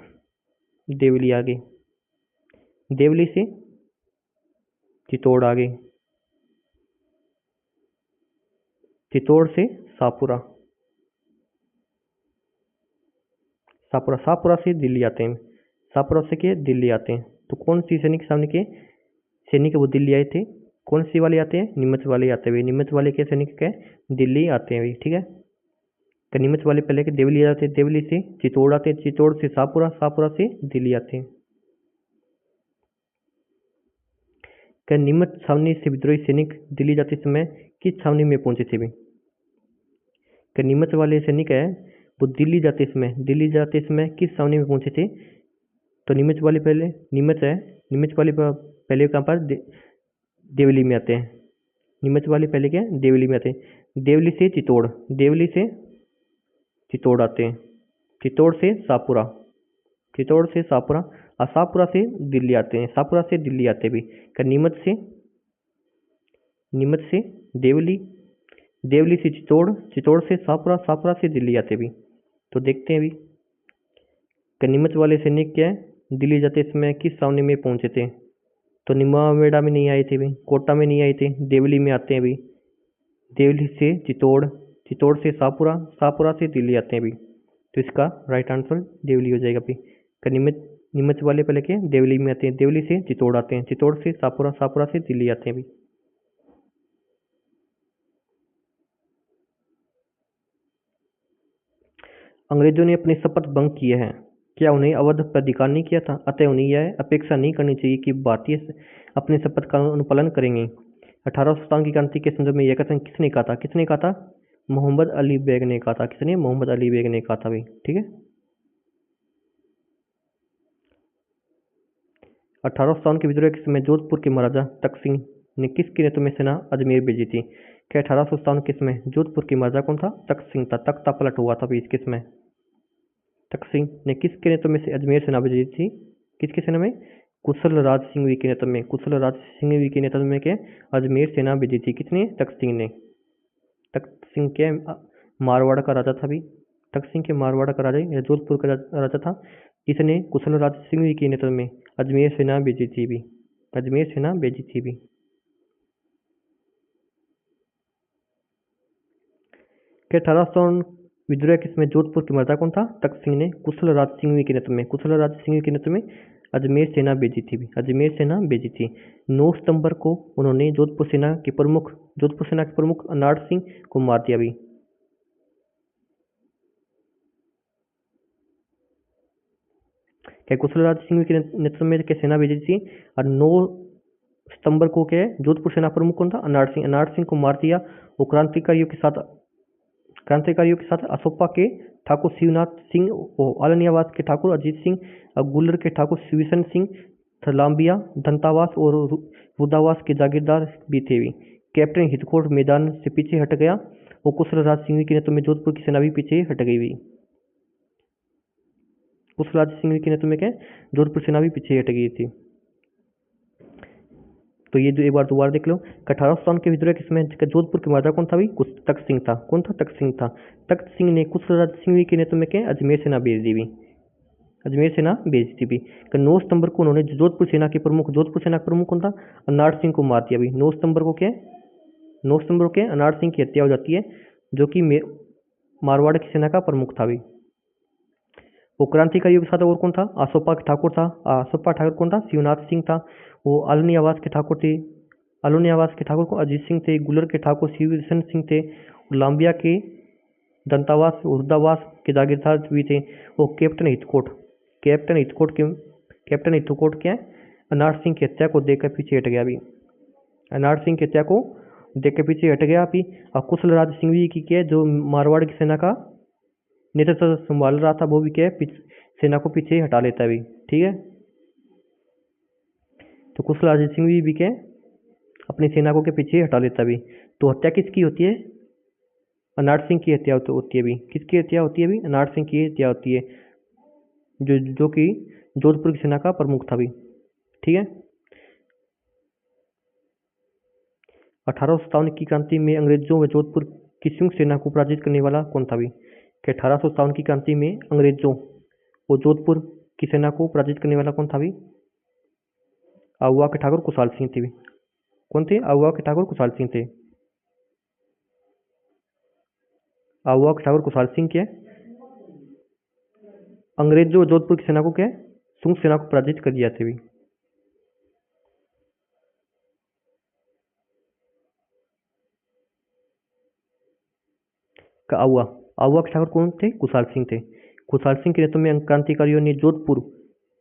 देवली आगे, देवली से चित्तौड़ आगे, चित्तौड़ से शाहपुरा से दिल्ली आते हैं। शाहपुरा से क्या? दिल्ली आते हैं। तो कौन सी सैनिक वो दिल्ली आए थे? कौन सी वाले आते हैं? नीमच वाले आते हुए। नीमच वाले के सैनिक क्या? दिल्ली आते हैं। ठीक है, तो नीमच वाले पहले के देवली आते हैं, देवली से चित्तौड़ आते हैं, चित्तौड़ से शाहपुरा से दिल्ली आते हैं। क्या नीमच छावनी से विद्रोही सैनिक दिल्ली जाते समय किस छावनी में पहुंचे थे भी? क्या नीमच वाले सैनिक है वो दिल्ली जाते समय किस छावनी में पहुंचे थे? तो नीमच वाले पहले कहाँ पर? देवली में आते हैं। नीमच वाले पहले क्या? देवली में आते हैं। देवली से चित्तौड़ आते हैं, चित्तौड़ से शाहपुरा और शाहपुरा से दिल्ली आते हैं। शाहपुरा से दिल्ली आते भी। क्या नीमच से देवली से चित्तौड़ से शाहपुरा से दिल्ली आते भी। तो देखते हैं भी कि नीमच वाले सैनिक क्या है दिल्ली जाते समय किस छावनी में पहुंचे थे? तो निमावेड़ा में नहीं आए थे भी, कोटा में नहीं आए थे, देवली में आते हैं भी। देवली से चित्तौड़ से शाहपुरा से दिल्ली आते हैं भी। तो इसका राइट आंसर देवली हो जाएगा भी। नीमच वाले पहले के देवली में आते हैं, देवली से चित्तौड़ आते हैं, चित्तौड़ से शाहपुरा से दिल्ली आते हैं भी। अंग्रेजों ने अपनी शपथ भंग किए हैं, क्या उन्हें अवध पर अधिकार नहीं किया था? अतः उन्हें यह अपेक्षा नहीं करनी चाहिए कि भारतीय अपने शपथ का अनुपालन करेंगे। 1857 की क्रांति के संदर्भ में यह कथन किसने कहा था? मोहम्मद अली बेग ने कहा था। किसने? मोहम्मद अली बेग ने कहा था भाई। ठीक है, 1857 के विद्रोह के समय जोधपुर के महाराजा तख्त सिंह ने किसके नेतृत्व में सेना अजमेर भेजी थी? क्या 1857 के समय जोधपुर के महाराजा कौन था? तख्त सिंह था। तख्ता पलट हुआ था भी इसके समय। तख्त सिंह ने किसके नेतृत्व में से अजमेर सेना भेजी थी? किसकी सेना में? कुशल राज सिंह के नेतृत्व में, कुशल राज सिंह के नेतृत्व में के अजमेर सेना भेजी थी। किसने? तख्त सिंह ने। तख्त सिंह के मारवाड़ का राजा था भी, तख्त सिंह के मारवाड़ का राजा या जोधपुर का राजा था, इसने कुशल राज सिंह के नेतृत्व में अजमेर सेना भेजी थी भी, अजमेर सेना भेजी थी भी। के 1857 विद्रोह किसमें? जोधपुर के मर्दा कौन था? तख्त सिंह ने कुशल राज सिंह के नेतृत्व में, कुशल राज सिंह के नेतृत्व में अजमेर सेना भेजी थी भी, अजमेर सेना भेजी थी। 9 सितंबर को उन्होंने जोधपुर सेना के प्रमुख अनाड़ सिंह को मार दिया भी। क्या कुशल राज सिंह के नेतृत्व में क्या सेना भेजी थी? और 9 सितंबर को क्या जोधपुर सेना प्रमुख कौन था? अनाड़ सिंह, अनाड़ सिंह को मार दिया। वो क्रांतिकारियों के साथ असोपा के ठाकुर शिवनाथ सिंह, आलनियावास के ठाकुर अजीत सिंह, गुल्लर के ठाकुर शिवसन सिंह, थलाम्बिया, दंतावास और रुदावास के जागीरदार भी थे भी। कैप्टन हितकोट मैदान से पीछे हट गया। वो कुशल राज सिंह के नेतृत्व में जोधपुर की सेना भी पीछे हट गई हुई। कुशल राज सिंह के नेतृत्व में क्या जोधपुर सेना भी पीछे हट गई थी। तो ये जो एक बार दोबारा देख लो। 1857 के विद्रोह किसमें? जोधपुर के महाराजा कौन था भाई? तख्त सिंह था। कौन था? तख्त सिंह था। तख्त सिंह ने कुशल राज सिंह के नेतृत्व में क्या अजमेर सेना भेज दी भी, अजमेर सेना भेजती भी। 9 सितंबर को उन्होंने जोधपुर सेना के प्रमुख कौन था? अनाड़ सिंह को मार दिया भी। 9 सितंबर को क्या 9 सितंबर को अनाड़ सिंह की हत्या हो जाती है, जो कि मारवाड़ की सेना का प्रमुख था भी। वो क्रांतिकारियों के साथ और कौन था? आसोपा के ठाकुर था। आसोपा ठाकुर कौन था? शिवनाथ सिंह था। वो आलोनी आवास के ठाकुर थे। आलोनी आवास के ठाकुर को अजीत सिंह थे। गुलर के ठाकुर शिवसन सिंह थे। लांबिया के दंतावास उर्दावास के जागीरदार भी थे। वो कैप्टन हितकोट क्या अनाड़ सिंह की हत्या को देखकर पीछे हट गया भी, अनाड़ सिंह की हत्या को देखकर पीछे हट गया भी। और कुशल राज सिंह की क्या जो मारवाड़ की सेना का नेतृत्व संभाल रहा था, वो भी क्या सेना को पीछे हटा लेता भी। ठीक है, तो कुशल राज सिंह भी क्या अपनी सेना को के पीछे हटा लेता भी। तो हत्या किसकी होती है? अनाड़ सिंह की हत्या होती है भी। किसकी हत्या होती है भी? अनाड़ सिंह की हत्या होती है, जो कि जोधपुर की सेना का प्रमुख था भी। ठीक है, 1857 की क्रांति में अंग्रेजों व जोधपुर की संयुक्त सेना को पराजित करने वाला कौन था भी? कि 1857 की क्रांति में अंग्रेजों व जोधपुर की सेना को पराजित करने वाला कौन था भी? आहुआ के ठाकुर कुशाल सिंह थे भी। कौन थे? आहुआ के ठाकुर कुशाल सिंह थे। आहुआ के ठाकुर कुशाल सिंह क्या अंग्रेजों जोधपुर की सेना को क्या संयुक्त सेना को पराजित कर दिया थे भी। आहुआ के ठाकुर कौन थे? कुशाल सिंह थे। कुशाल सिंह के नेतृत्व में क्रांतिकारियों ने जोधपुर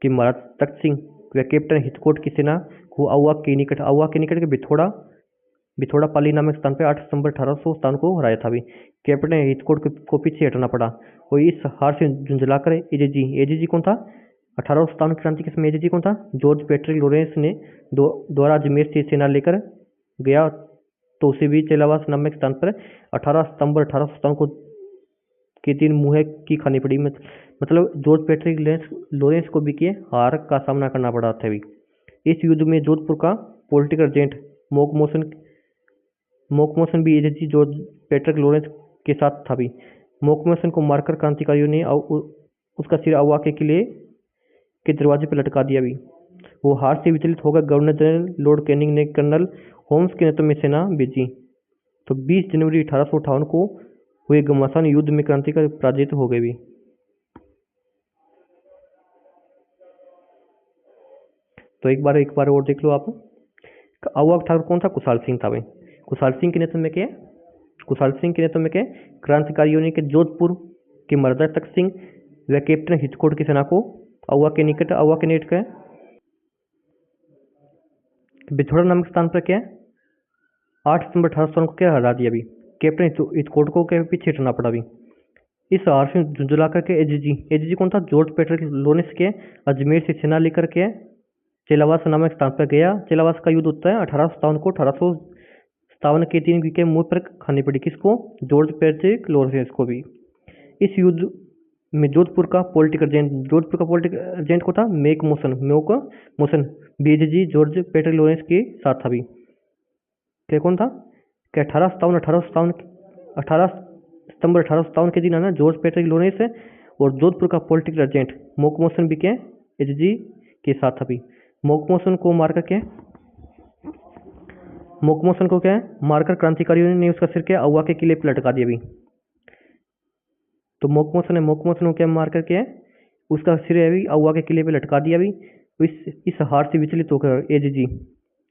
के महाराज तख्त सिंह व कैप्टन हितकोट की सेना को आहुआ के निकट के बिथोड़ा पाली नामक स्थान पर 8 सितंबर 1857 को हराया था भी। कैप्टन हितकोट को पीछे हटना पड़ा और इस हार से झुंझलाकर एजीजी कौन था? 1857 की क्रांति के समय एजीजी कौन था? जॉर्ज पैट्रिक लॉरेंस ने द्वारा अजमेर से सेना लेकर गया, तो उसे भी चेलावास नामक स्थान पर 18 सितंबर 1857 को के दिन मुँह की खानी पड़ी। मतलब जॉर्ज पैट्रिक लॉरेंस को भी किए हार का सामना करना पड़ा था भी। इस युद्ध में जोधपुर का पॉलिटिकल एजेंट मोकमोसन भी एजेंसी जॉर्ज पैट्रिक लॉरेंस के साथ था भी। मोकमोसन को मारकर क्रांतिकारियों ने उसका सिर आहुआ के किले के दरवाजे पर लटका दिया भी। वो हार से विचलित होकर गवर्नर जनरल लॉर्ड कैनिंग ने कर्नल होम्स के नेतृत्व में सेना भेजी। तो 20 जनवरी 1858 को हुए घमासान युद्ध में क्रांतिकारी पराजित हो गए भी। तो एक बार और देख लो आप। आहुआ ठाकुर कौन था? कुशाल सिंह था भाई। कुशाल सिंह के नेतृत्व में क्या क्रांतिकारियों ने जोधपुर के महाराजा तख्त सिंह व कैप्टन हितकोट की सेना को आहुआ के निकट बिथोड़ा नामक स्थान पर क्या 8 सितंबर 1857 को क्या हरा दिया भी। कैप्टन हितकोट को क्या पीछे हटना पड़ा भी। इस हार से झुंझला करके एजीजी कौन था? जॉर्ज पैट्रिक लॉरेंस के अजमेर से सेना लेकर के चेलावास नामक स्थान पर गया। चेलावास का युद्ध होता है 1857 को। 1857 के दिन के मुंह पर खानी पड़ी किसको? जॉर्ज पैट्रिक लॉरेंस को भी। इस युद्ध में जोधपुर का पॉलिटिकल एजेंट, जोधपुर का पॉलिटिकल एजेंट को था मेक मोशन बीएचजी जॉर्ज पेटर लॉरेंस के साथ था भी। क्या कौन था कि 18 सितंबर 1857 के दिन है ना जॉर्ज पेटर लॉरेंस है और जोधपुर का पॉलिटिकल एजेंट मोक मोशन भी क्या एचजी के साथ था भी। मोक मोशन को मारकर क्या मोकमोसन को क्या है मारकर क्रांतिकारियों ने उसका सिर क्या अवा के किले पर लटका दिया भी। तो मोकमोसन को क्या मार करके है उसका सिर है भी अवा के किले पे लटका दिया भी। इस हार से विचलित होकर एजीजी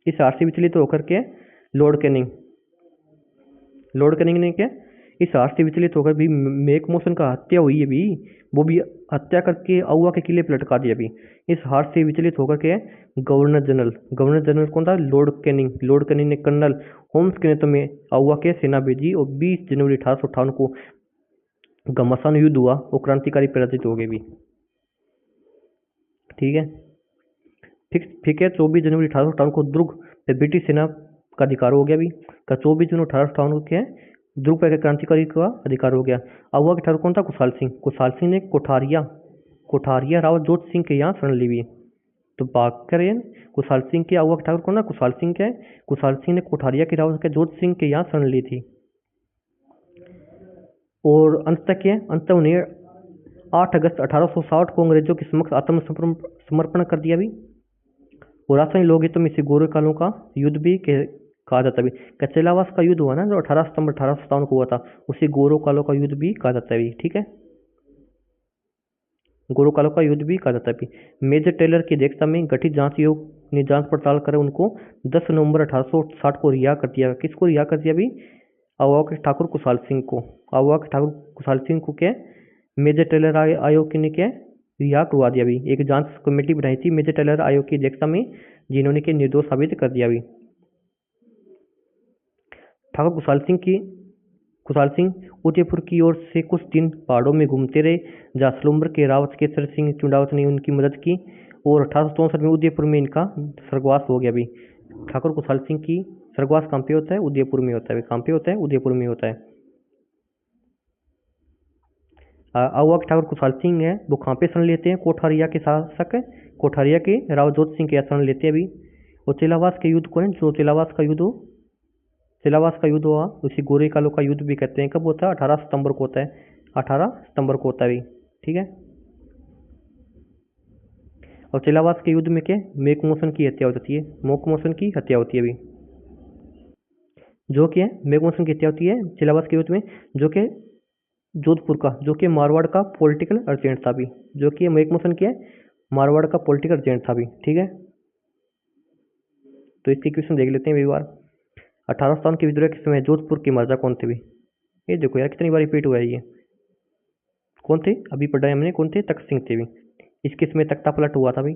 इस हार से विचलित होकर के लॉर्ड कैनिंग ने क्या इस हार से विचलित होकर भी मेकमोसन का हत्या हुई है भी, वो भी हत्या करके अवा के किले पे लटका दिया भी। इस हार से विचलित होकर के गवर्नर जनरल कौन था लॉर्ड कैनिंग ने कर्नल होम्स के नेतृत्व में अवा के सेना भेजी और 20 जनवरी 1858 को घमासान युद्ध हुआ और क्रांतिकारी पराजित हो गए भी। ठीक है, ठीक है। 24 जनवरी 1858 को दुर्ग पे ब्रिटिश सेना का अधिकार हो गया भी। 24 जनवरी 1858 को क्या है दुर्ग पे क्रांतिकारी का अधिकार हो गया। अगवा के ठाकुर कौन था कुशाल सिंह ने कोठारिया राव जोत सिंह के यहाँ शरण ली हुई। तो बात करें कुशाल सिंह के अगवा के ठाकुर कौन था कुशाल सिंह ने कोठारिया के राव जोत सिंह के यहाँ शरण ली थी और अंत उन्हें 8 अगस्त 1860 को अंग्रेजों के समक्ष आत्मसमर्पण कर दिया भी। और राजस्थानी लोकगीतों में इसे गोरे कालों का युद्ध भी कहा जाता है। कचेलावास का युद्ध हुआ ना जो 18 सितंबर 1857 को हुआ था, उसे गोरो कालों का युद्ध भी कहा जाता है। ठीक है, गोरो कालों का युद्ध भी कहा जाता है। मेजर टेलर की अध्यक्षता में गठित जांच आयोग ने जांच पड़ताल कर उनको 10 नवंबर 1860 को रिहा कर दिया। किसको रिहा कर दिया भी अगवा के ठाकुर कुशाल सिंह को क्या मेजर टेलर आयोग ने क्या रिहा करवा दिया भी। एक जांच कमेटी बनाई थी मेजर टेलर आयोग की अध्यक्षता में जिन्होंने के निर्दोष साबित कर दिया भी। ठाकुर कुशाल सिंह उदयपुर की ओर से कुछ दिन पहाड़ों में घूमते रहे जहाँ सलुम्बर के रावत केसर सिंह चुंडावत ने उनकी मदद की और 1864 में उदयपुर में इनका स्वर्गवास हो गया भी। ठाकुर कुशाल सिंह की स्वर्गवास कहाँ पे होता है उदयपुर में होता है। कहाँ पे होता है उदयपुर में होता है। अगवा के ठाकुर कुशाल सिंह है वो कहाँ पे शरण लेते हैं कोठारिया के शासक कोठारिया के राव जोत सिंह के शरण लेते हैं अभी। और चिलावास के युद्ध को जो चिलावास का युद्ध हुआ उसी गोरे कालों का युद्ध भी कहते हैं। कब होता है 18 सितंबर को होता है 18 सितंबर को होता है भी। ठीक है, और चिलावास के युद्ध में क्या मेकमोशन की हत्या होती है मोकमोशन की हत्या होती है अभी जो कि है मेकमोशन की हत्या होती है चिलावास के युद्ध में जो कि जोधपुर का जो कि मारवाड़ का पॉलिटिकल एजेंट था भी। जो कि मेकमोशन क्या है मारवाड़ का पॉलिटिकल एजेंट था भी। ठीक है, तो इसके क्वेश्चन देख लेते हैं एक बार। 1857 के विद्रोह के समय जोधपुर के महाराजा कौन थे भी। ये देखो यार कितनी बार रिपीट हुआ है ये। कौन थे अभी पढ़ा है हमने कौन थे तख्त सिंह थे भी। इसके समय तख्ता पलट हुआ था भाई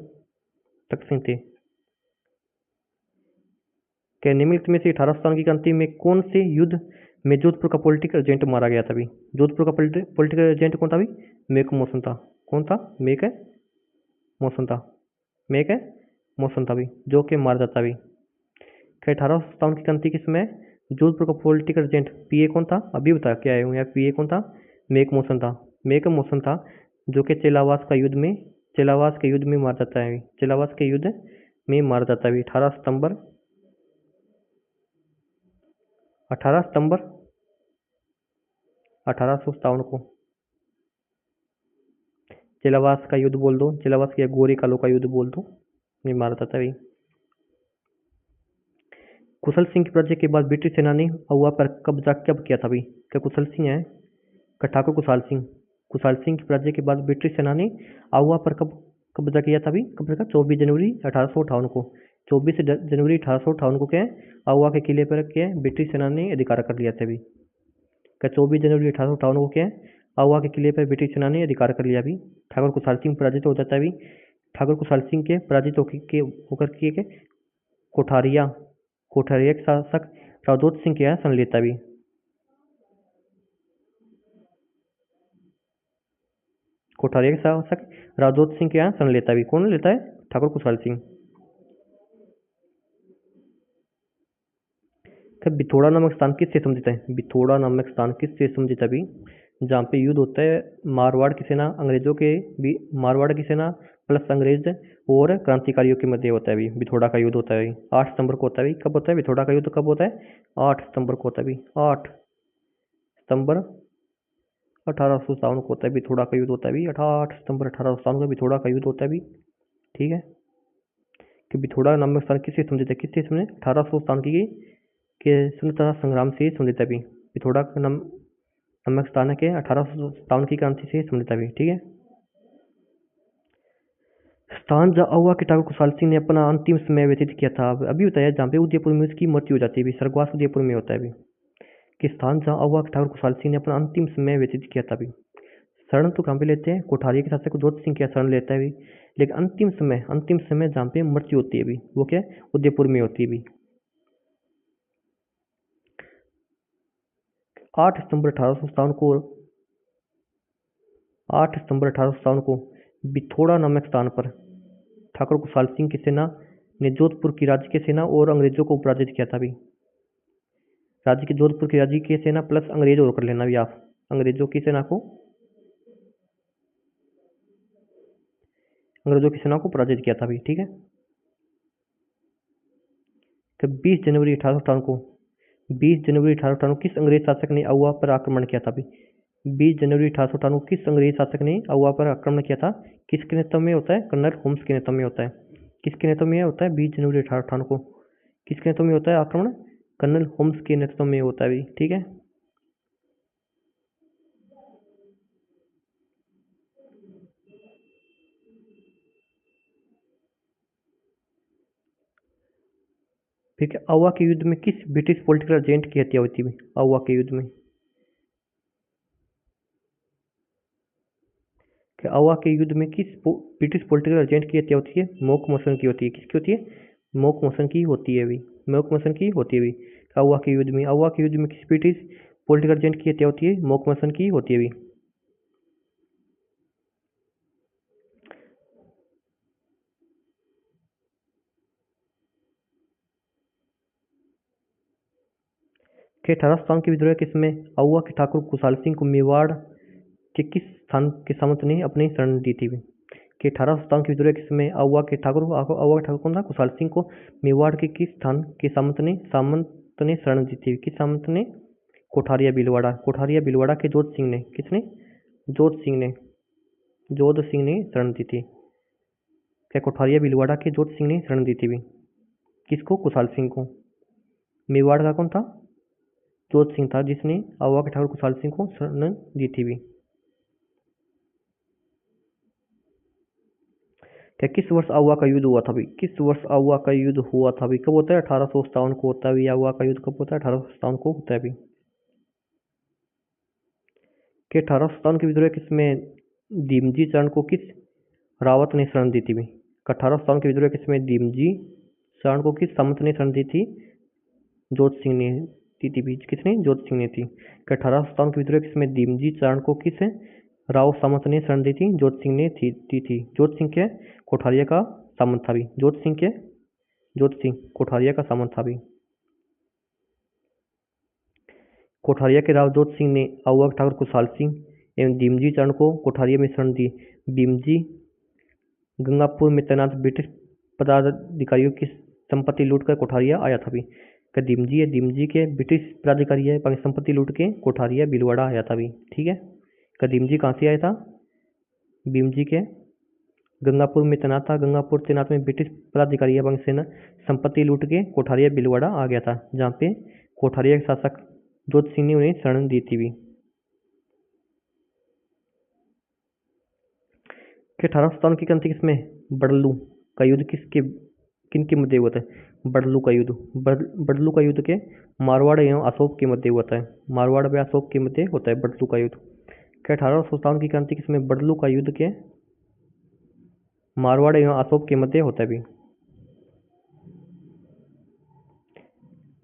तख्त सिंह थे। क्या निम्नलिखित में से 1857 की क्रांति में कौन से युद्ध में जोधपुर का पॉलिटिकल एजेंट मारा गया था भी। जोधपुर का पॉलिटिकल एजेंट कौन था भी मेक मोशन था। कौन था मेक मोशन था भी जो कि मारा जाता भी। 1857 की क्रांति के समय जोधपुर का पॉलिटिकल एजेंट पीए कौन था अभी बता क्या आए हूँ यार। पीए कौन था मेक मोशन था जो कि चिलावास के युद्ध में मारा जाता है। चिलावास के युद्ध में मारा जाता है 18 सितंबर 1857 को। चिलावास का युद्ध बोल दो चिलावास या गोरे कालों का युद्ध बोल दो में मारा जाता है। कुशल सिंह की पराजय के बाद ब्रिटिश सेना ने अहुआ पर कब्जा कब किया था भाई। क्या कुशल सिंह है ठाकुर कुशाल सिंह की पराजय के बाद ब्रिटिश सेना ने अहुआ पर कब कब्जा किया था भाई। कब तक 24 जनवरी 1858 को। 24 जनवरी 1858 को क्या है अहुआ के किले पर क्या है ब्रिटिश सेना ने अधिकार कर लिया था भाई। क्या 24 जनवरी 1858 को क्या है अहुआ के किले पर ब्रिटिश सेना ने अधिकार कर लिया भी। ठाकुर कुशाल सिंह पराजित हो जाता है भी। ठाकुर कुशाल सिंह के पराजित होकर के कोठारिया के शासक रावजोत सिंह के यहाँ शरण लेता भी। कोठारिया के शासक रावजोत सिंह के यहाँ शरण लेता भी। कौन लेता है ठाकुर कुशाल सिंह। बिथोड़ा नामक स्थान किससे संबंधित है। बिथोड़ा नामक स्थान किससे संबंधित है भी जहाँ पे युद्ध होता है मारवाड़ की सेना अंग्रेजों के भी, मारवाड़ की सेना प्लस अंग्रेज और क्रांतिकारियों के मध्य होता है भी, बिथोड़ा का युद्ध होता है भी। 8 सितंबर को होता है भी। कब होता है बिथोड़ा का युद्ध, कब होता है? 8 सितंबर को होता है भी। 8 सितंबर 1857 को होता है बिथोड़ा का युद्ध होता है भी। 8 सितंबर 1857 को बिथोड़ा का युद्ध होता है भी। ठीक है, कि बिथोड़ा नामक स्थान किससे संबंधित है? किससे संबंधित? 1857 की के स्वतंत्रता संग्राम से संबंधित है भी। बिथोड़ा का नामक स्थान है के 1857 की क्रांति से संबंधित है भी। ठीक है, स्थान जहाँ हुआ कि ठाकुर खुशहाल सिंह ने अपना अंतिम समय व्यतीत किया था, अभी बताया, जहाँ पे उदयपुर में उसकी मृत्यु हो जाती है भी, स्वर्गवास उदयपुर में होता है भी। कि स्थान जहाँ हुआ कि ठाकुर खुशहाल सिंह ने अपना अंतिम समय व्यतीत किया था भी। शरण तो कहाँ पे लेते हैं? कोठारिया के शासक जोत सिंह क्या शरण लेता है भी, लेकिन अंतिम समय जहाँ पे मृत्यु होती है भी, वो क्या है? उदयपुर में होती है भी। 8 सितंबर 1857 को बिथोड़ा नामक स्थान पर ठाकुर खुशहाल सिंह की सेना ने जोधपुर की राज्य की सेना और अंग्रेजों को पराजित किया था भी। जोधपुर की राज्य की सेना प्लस अंग्रेज और कर लेना भी आप, अंग्रेजों की सेना को पराजित किया था भी। ठीक है, तो 20 जनवरी 1858 को किस अंग्रेज शासक ने अहुआ पर आक्रमण किया था भी? 20 जनवरी 1858 को किस अंग्रेज शासक ने अहुआ पर आक्रमण किया था? किसके नेतृत्व में होता है? कर्नल होम्स के नेतृत्व में होता है। किसके नेतृत्व में होता है? 20 जनवरी 1858 को किसके नेतृत्व में होता है आक्रमण? कर्नल होम्स के नेतृत्व में होता है भी। ठीक है, ठीक है। अहुआ के युद्ध में किस ब्रिटिश पॉलिटिकल एजेंट की हत्या हुई थी? अहुआ के युद्ध में किस ब्रिटिश पॉलिटिकल एजेंट की हत्या होती है? मॉकमोसन की होती है। किसकी होती है? मॉकमोसन की होती है भी। मॉकमोसन की होती है भी। अहुआ के युद्ध में किस ब्रिटिश पॉलिटिकल एजेंट की हत्या होती है? मॉकमोसन की होती है भी। के 1857 के विद्रोह के समय अहुआ के ठाकुर खुशहाल सिंह को मेवाड़ के किस स्थान के सामंत ने अपनी शरण दी थी? कि 1857 के विद्रोह के समय अहुआ के ठाकुर कौन था? खुशहाल सिंह को मेवाड़ के किस स्थान के सामंत ने शरण दी थी? किस सामंत ने? कोठारिया बिलवाड़ा के जोध सिंह ने। किसने? जोध सिंह ने शरण दी थी। क्या कोठारिया बिलवाड़ा के जोध सिंह ने शरण दी थी भी? किसको? खुशहाल सिंह को। मेवाड़ का कौन था? जोध सिंह था, जिसने अहुआ के ठाकुर खुशहाल सिंह को शरण दी थी भी। क्या किस वर्ष अहुआ का युद्ध हुआ था भी? किस वर्ष अहुआ का युद्ध हुआ था भी? कब होता है? 1857 को होता है भी। अहुआ का युद्ध कब होता है? 1857 को होता है भी। कि 1857 के विद्रोह किस में दीमजी चरण को किस रावत ने शरण दी थी भी? 1857 के विद्रोह किस में दीमजी चरण को किस सामंत ने शरण दी थी? जोध सिंह ने दी थी भी। किसने? जोध सिंह ने थी। 1857 के विद्रोह किस में दीमजी चरण को किस राव सामंत ने शरण दी थी? जोध सिंह ने दी थी। जोध सिंह के कोठारिया का सामंत था भी। जोध सिंह कोठारिया का सामंत था भी। कोठारिया के राव जोध सिंह ने अहुआ ठाकुर खुशहाल सिंह एवं दीमजी चरण को कोठारिया में शरण दी। दीमजी गंगापुर में तैनात ब्रिटिश पदाधिकारियों की संपत्ति लूटकर कोठारिया आया था भी। दीमजी के ब्रिटिश पदाधिकारी है, बाकी संपत्ति लूट के कोठारिया बिलवाड़ा आया था भी। ठीक है, दीमजी कहाँ से आया था? दीमजी के गंगापुर में तैनात था। गंगापुर तैनात में ब्रिटिश पदाधिकारी है, सेना संपत्ति लूट के कोठारिया बिलवाड़ा आ गया था, जहाँ पे कोठारिया के शासक जोध सिंह ने उन्हें शरण दी थी भी। 1857 की क्रांति किसमें? बड़लू का युद्ध किनके मध्य हुआ था? बड़लू का युद्ध के मारवाड़ एवं अशोक के मध्य हुआ था। मारवाड़ व अशोक के मध्य होता है बड़लू का युद्ध। 1857 की क्रांति किसमें? बड़लू का युद्ध के मारवाड़ एवं अशोक के मध्य होता है भी।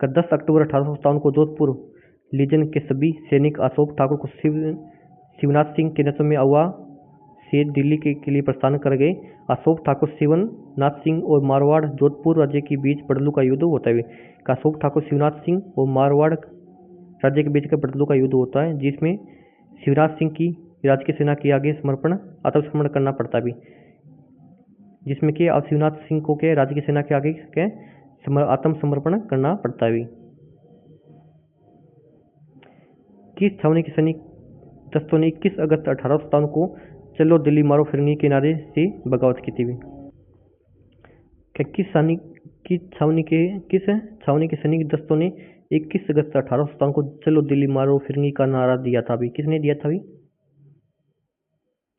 10 अक्टूबर 1857 को जोधपुर लीजन के सभी सैनिक अशोक ठाकुर को शिवनाथ सिंह के नेतृत्व में अहुआ से दिल्ली के लिए प्रस्थान कर गए। अशोक ठाकुर शिवनाथ सिंह और मारवाड़ जोधपुर राज्य के बीच बड़लू का युद्ध होता है। अशोक ठाकुर शिवनाथ सिंह और मारवाड़ राज्य के बीच का बड़लू का युद्ध होता है, जिसमें शिवराज सिंह की राज्य की सेना के आगे समर्पण आत्मसमर्पण करना पड़ता भी, जिसमें कि अब शिवनाथ सिंह को के राज्य की सेना के आगे के आत्मसमर्पण करना पड़ता भी। किस छावनी के सैनिक दस्तों ने 21 अगस्त 1857 को चलो दिल्ली मारो फिरंगी के नारे से बगावत की थी? किस छावनी के सैनिक दस्तों ने 21 अगस्त 1857 को चलो दिल्ली मारो फिरंगी का नारा दिया था भी? किसने दिया था भी?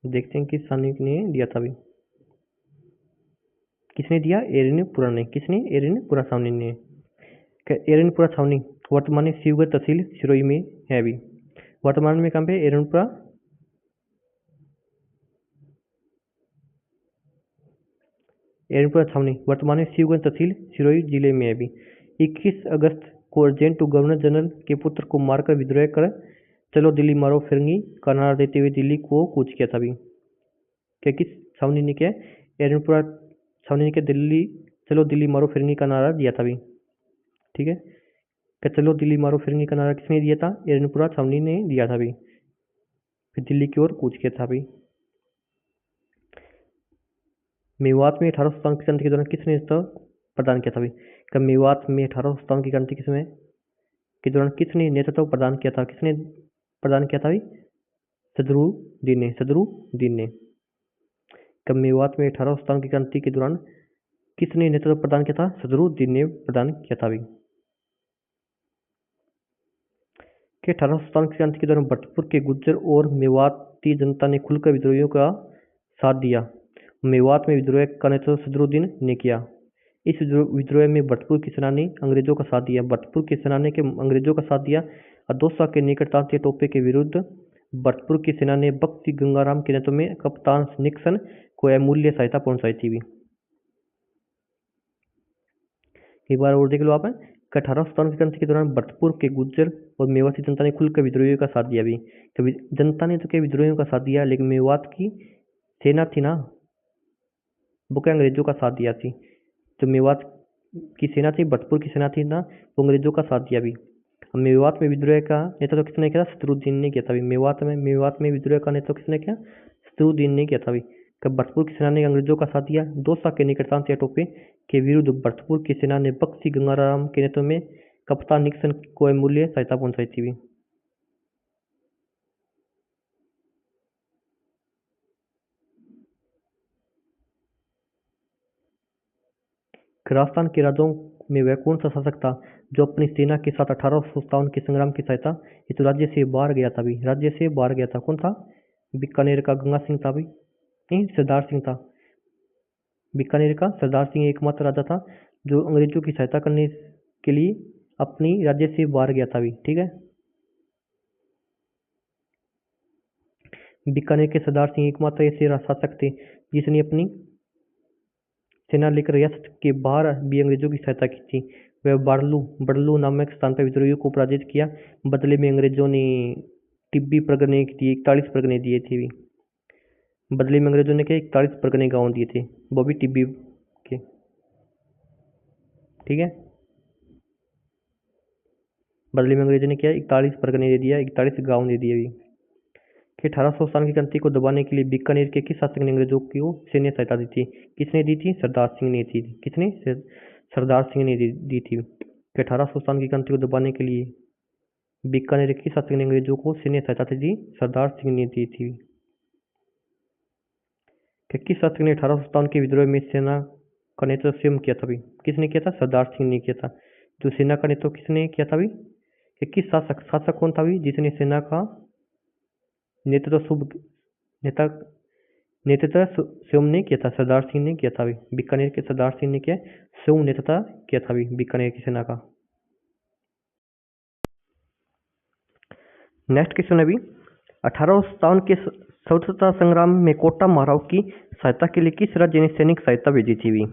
देखते हैं किस सैनिक ने दिया था भी। किसने दिया? एरनपुरा ने। किसने? एरनपुरा छावनी ने। एरनपुरा छावनी वर्तमान में शिवगढ़ तहसील सिरोही में है अभी। वर्तमान में कहाँ पे? एरनपुरा छावनी वर्तमान में शिवगढ़ तहसील सिरोही जिले में है अभी। 21 अगस्त को अर्जेंट टू गवर्नर जनरल के पुत्र को मारकर विद्रोह कर चलो दिल्ली मारो फिरंगी का नारा देते हुए दिल्ली को कूच किया था अभी। क्या किस छावनी ने क्या? एरनपुरा छावनी ने क्या चलो दिल्ली मारो फिरंगी का नारा दिया था अभी। ठीक है, क्या चलो दिल्ली मारो फिरंगी का नारा किसने दिया था? एरनपुरा छावनी ने दिया था अभी। फिर दिल्ली की ओर कूच किया था अभी। मेवात में 1857 की क्रांति के दौरान किसने नेतृत्व प्रदान किया था अभी? क्या मेवात में 1857 की क्रांति के दौरान किसने नेतृत्व प्रदान किया था? किसने प्रदान किया था अभी? सदरुद्दीन ने। कब मेवात में 1857 की क्रांति के दौरान किसने नेतृत्व प्रदान किया था? सदरुद्दीन ने प्रदान किया था अभी। कि 1857 की क्रांति के दौरान भरतपुर के गुज्जर और मेवाती जनता ने खुलकर विद्रोहियों का साथ दिया। मेवात में विद्रोह का नेतृत्व सदरुद्दीन ने किया। इस विद्रोह में भरतपुर की सेना ने अंग्रेजों का साथ दिया। भरतपुर की सेना ने अंग्रेजों का साथ दिया और दौसा के निकट तांत्या टोपे के विरुद्ध भरतपुर की सेना ने बख्ती गंगाराम के नेतृत्व में कप्तान निक्सन को अमूल्य सहायता पहुंचाई थी भी। एक बार और देख लो आप। 1857 की क्रांति के दौरान भरतपुर के गुज्जर और मेवाती जनता ने खुलकर विद्रोहियों का साथ दिया भी। तो जनता ने तो क्या विद्रोहियों का साथ दिया, लेकिन मेवात की सेना थी ना, वो क्या अंग्रेजों का साथ दिया थी। तो मेवात की सेना थी, भरतपुर की सेना थी ना, वो अंग्रेजों का साथ दिया भी। मेवात में विद्रोह का नेतृत्व किसने किया? सदरुद्दीन ने किया था भी। मेवात में विद्रोह का नेतृत्व किसने किया? सदरुद्दीन ने किया था भी। कब भरतपुर की सेना ने अंग्रेजों का साथ दिया। दौसा के निकट तांत्या टोपे के विरुद्ध भरतपुर की सेना ने बख्ती गंगाराम के नेतृत्व में कप्तान निक्सन को अमूल्य सहायता पहुंचाई थी भी। राजस्थान के राजाओं में वह कौन सा शासक था जो अपनी सेना के साथ 1857 के संग्राम की सहायता हेतु राज्य से बाहर गया था भी? राज्य से बाहर गया था। कौन था? बीकानेर का गंगा सिंह था भी। नहीं, सरदार सिंह था। बीकानेर का सरदार सिंह एकमात्र राजा था जो अंग्रेजों की सहायता करने के लिए अपनी राज्य से बाहर गया था भी। ठीक है, बीकानेर के सरदार सिंह एकमात्र ऐसे शासक थे जिसने अपनी सेना लेकर रियासत के बाहर भी अंग्रेजों की सहायता की थी। वह बड़लू नामक स्थान पर विद्रोहियों को पराजित किया। बदले में अंग्रेजों ने टिब्बी परगने दिए, 41 परगने दिए थे। बदले में अंग्रेजों ने क्या 41 परगने गांव दिए थे, वो भी टिब्बी के। ठीक है, बदले में अंग्रेजों ने क्या 41 परगने दे दिया, 41 गांव दे दिए भी। कि 1857 की क्रांति को दबाने के लिए बीकानेर के किस शासक ने अंग्रेजों को सैन्य सहायता दी थी? किसने दी थी? सरदार सिंह ने दी थी। किसने? सरदार सिंह ने दी थी। कि 1857 की क्रांति को दबाने के लिए बीकानेर के शासक ने अंग्रेजों को सैन्य सहायता दी? सरदार सिंह ने दी थी। कि किस शासक ने 1857 के विद्रोह में सेना का नेतृत्व स्वयं किया था भी? किसने किया था? सरदार सिंह ने किया था। जो सेना का नेतृत्व किसने किया था भी? कि किस शासक कौन था भी जिसने सेना का नेतृत्व स्वयं ने किया था? सरदार सिंह ने किया था भी। बीकानेर के सरदार सिंह ने क्या स्वयं नेतृत्व किया था भी बीकानेर की सेना का। नेक्स्ट क्वेश्चन है अभी 1857 के स्वतंत्रता संग्राम में कोटा माराव की सहायता के लिए किस राज्य ने सैनिक सहायता भेजी थी भी?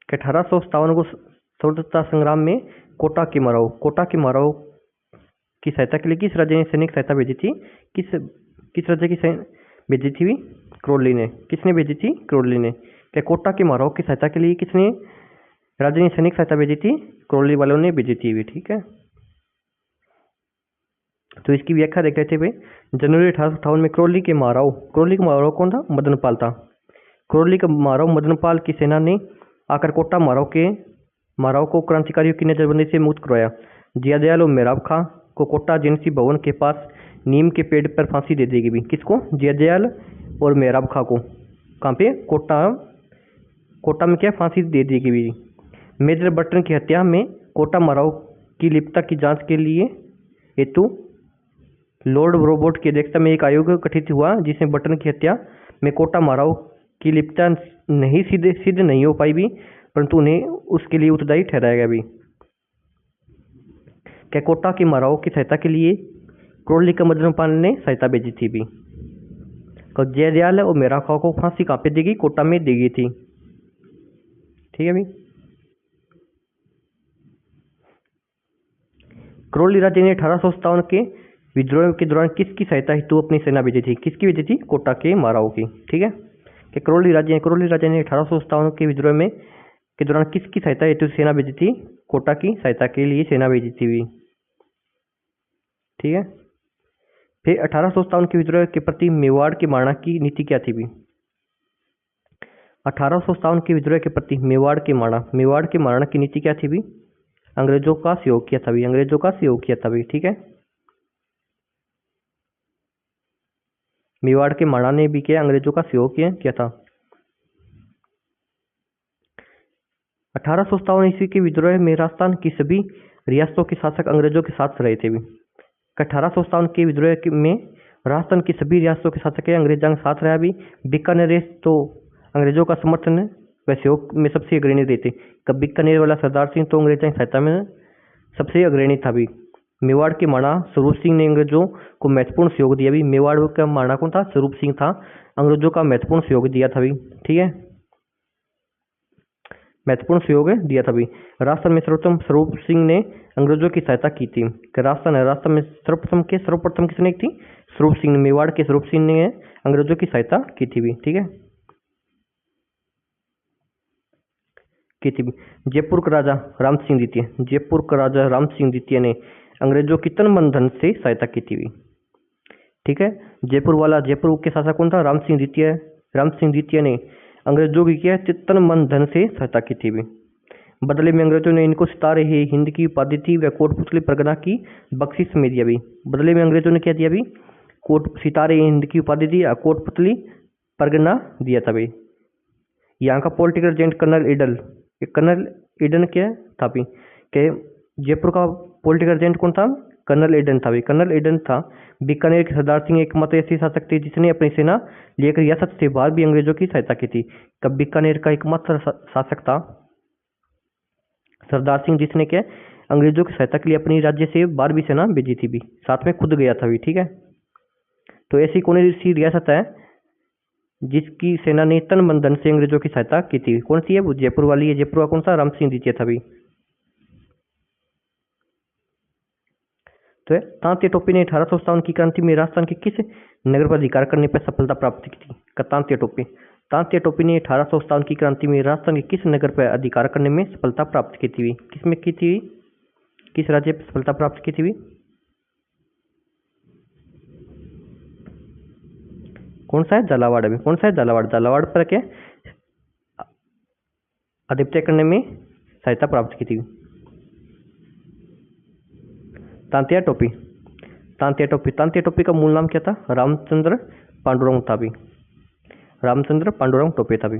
1857 को स्वतंत्रता संग्राम में कोटा के माराव की सहायता के लिए किस राज्य ने सैनिक सहायता भेजी थी? किस राज्य की भेजी थी? क्रोली ने। किसने भेजी थी? क्रोली ने। क्या कोटा के माराव की सहायता के लिए किसने राज्य ने सैनिक सहायता भेजी थी? क्रोली वालों ने भेजी थी भी। ठीक है, तो इसकी व्याख्या देख रहे थे वे। जनवरी 1858 में क्रोली के माराव कौन था? मदनपाल था। क्रोली का माराव मदनपाल की सेना ने आकर कोटा माराव को क्रांतिकारियों की नजरबंदी से मुक्त करवाया। जियादयाल और मेहराब खां को कोटा जेएनसी भवन के पास नीम के पेड़ पर फांसी दे दी गई। किसको? जियादयाल और मेहराब खां को। कहाँ पे? कोटा में क्या फांसी दे दी गई। मेजर बर्टन की हत्या में कोटा माराव की लिप्तता की जांच के लिए हेतु लॉर्ड रोबोट की अध्यक्षता में एक आयोग गठित हुआ, जिसमें बर्टन की हत्या में कोटा माराव की लिप्तता नहीं सिद्ध नहीं हो पाई भी, परंतु उन्हें उसके लिए उत्तरदायी ठहराया गया भी। क्या कोटा के माराव की सहायता के लिए क्रोली का मदनपाल ने सहायता भेजी थी भी। जयदयाल और मेहराब खां को फांसी कहाँ पे दी गई? कोटा में दी गई थी। ठीक है भी। क्रोली राज्य ने 1857 के विद्रोह के दौरान किसकी सहायता हेतु अपनी सेना भेजी थी? किसकी भेजी थी? कोटा के माराव की। ठीक है। कि क्रोली राज्य ने 1857 के विद्रोह में के दौरान किसकी सहायता हेतु सेना भेजी थी? कोटा की सहायता के लिए सेना भेजी थी भी। ठीक है। फिर 1857 के विद्रोह के प्रति मेवाड़ के मारना की नीति क्या थी भी? 1857 के विद्रोह के प्रति मेवाड़ के मारना की नीति क्या थी भी? अंग्रेजों का सहयोग किया था भी। ठीक है। मेवाड़ के मारना ने भी क्या? अंग्रेजों का सहयोग किया था। 1857 ईस्वी के विद्रोह में राजस्थान की सभी रियासतों के शासक अंग्रेजों के साथ रहे थे भी। 1857 के विद्रोह में राजस्थान की सभी रियासतों के शासक अंग्रेजों के साथ रहा भी। बीकानेर तो अंग्रेजों का समर्थन व सहयोग में सबसे अग्रणी रहे थे। बीकानेर वाला सरदार सिंह तो अंग्रेजों की सहायता में सबसे अग्रणी था भी। मेवाड़ के माना स्वरूप सिंह ने अंग्रेजों को महत्वपूर्ण सहयोग दिया भी। मेवाड़ का माना कौन था? स्वरूप सिंह था। अंग्रेजों का महत्वपूर्ण सहयोग दिया था भी। ठीक है। महत्वपूर्ण सहयोग दिया था भी। राजस्थान में सर्वप्रथम स्वरूप सिंह ने अंग्रेजों की सहायता की थी। राजस्थान में सर्वप्रथम किसने की थी? स्वरूप सिंह ने। मेवाड़ के स्वरूप सिंह ने अंग्रेजों की सहायता की थी भी। ठीक है। की थी भी। जयपुर का राजा राम सिंह द्वितीय ने अंग्रेजों की तन मन धन से सहायता की थी भी। ठीक है। जयपुर के शासक कौन था? राम सिंह द्वितीय ने अंग्रेजों की क्या? तन मन धन से सहायता की थी भी। बदले में अंग्रेजों ने इनको सितारे हिंद की उपाधि थी व कोटपुतली परगना की बख्शिश में दिया भी। बदले में अंग्रेजों ने क्या दिया भी? सितारे हिंद की उपाधि दी, कोटपुतली परगना दिया था भी। यहाँ का पॉलिटिकल एजेंट कर्नल ईडन क्या था भी? के जयपुर का पॉलिटिकल एजेंट कौन था? कर्नल ईडन था भी। कर्नल ईडन था। बीकानेर के सरदार सिंह एकमात्र ऐसे शासक थे जिसने अपनी सेना लेकर रियासत से बाहर भी अंग्रेजों की सहायता की थी। कब बीकानेर का एकमात्र शासक था सरदार सिंह, जिसने क्या अंग्रेजों की सहायता के लिए अपनी राज्य से बाहर भी सेना भेजी थी भी, साथ में खुद गया था भी। ठीक है। तो ऐसी कौन सी रियासत है जिसकी सेना ने तन मन धन से अंग्रेजों की सहायता की थी? कौन सी है? वो जयपुर वाली है। जयपुर का कौन सा? राम सिंह द्वितीय था भी। तो तांत्या टोपी ने 1857 की क्रांति में राजस्थान के किस नगर पर अधिकार करने पर सफलता प्राप्त की थी? तांत्या टोपी ने 1857 की क्रांति में राजस्थान के किस नगर पर अधिकार करने में सफलता प्राप्त की थी? किसमें की थी? किस राज्य पर सफलता प्राप्त की थी? कौन सा है? झालावाड़ में। कौन सा है? झालावाड़ पर क्या आधिपत्य करने में सहायता प्राप्त की थी? तांत्या टोपी का मूल नाम क्या था? रामचंद्र पांडुरंग टोपे था भी।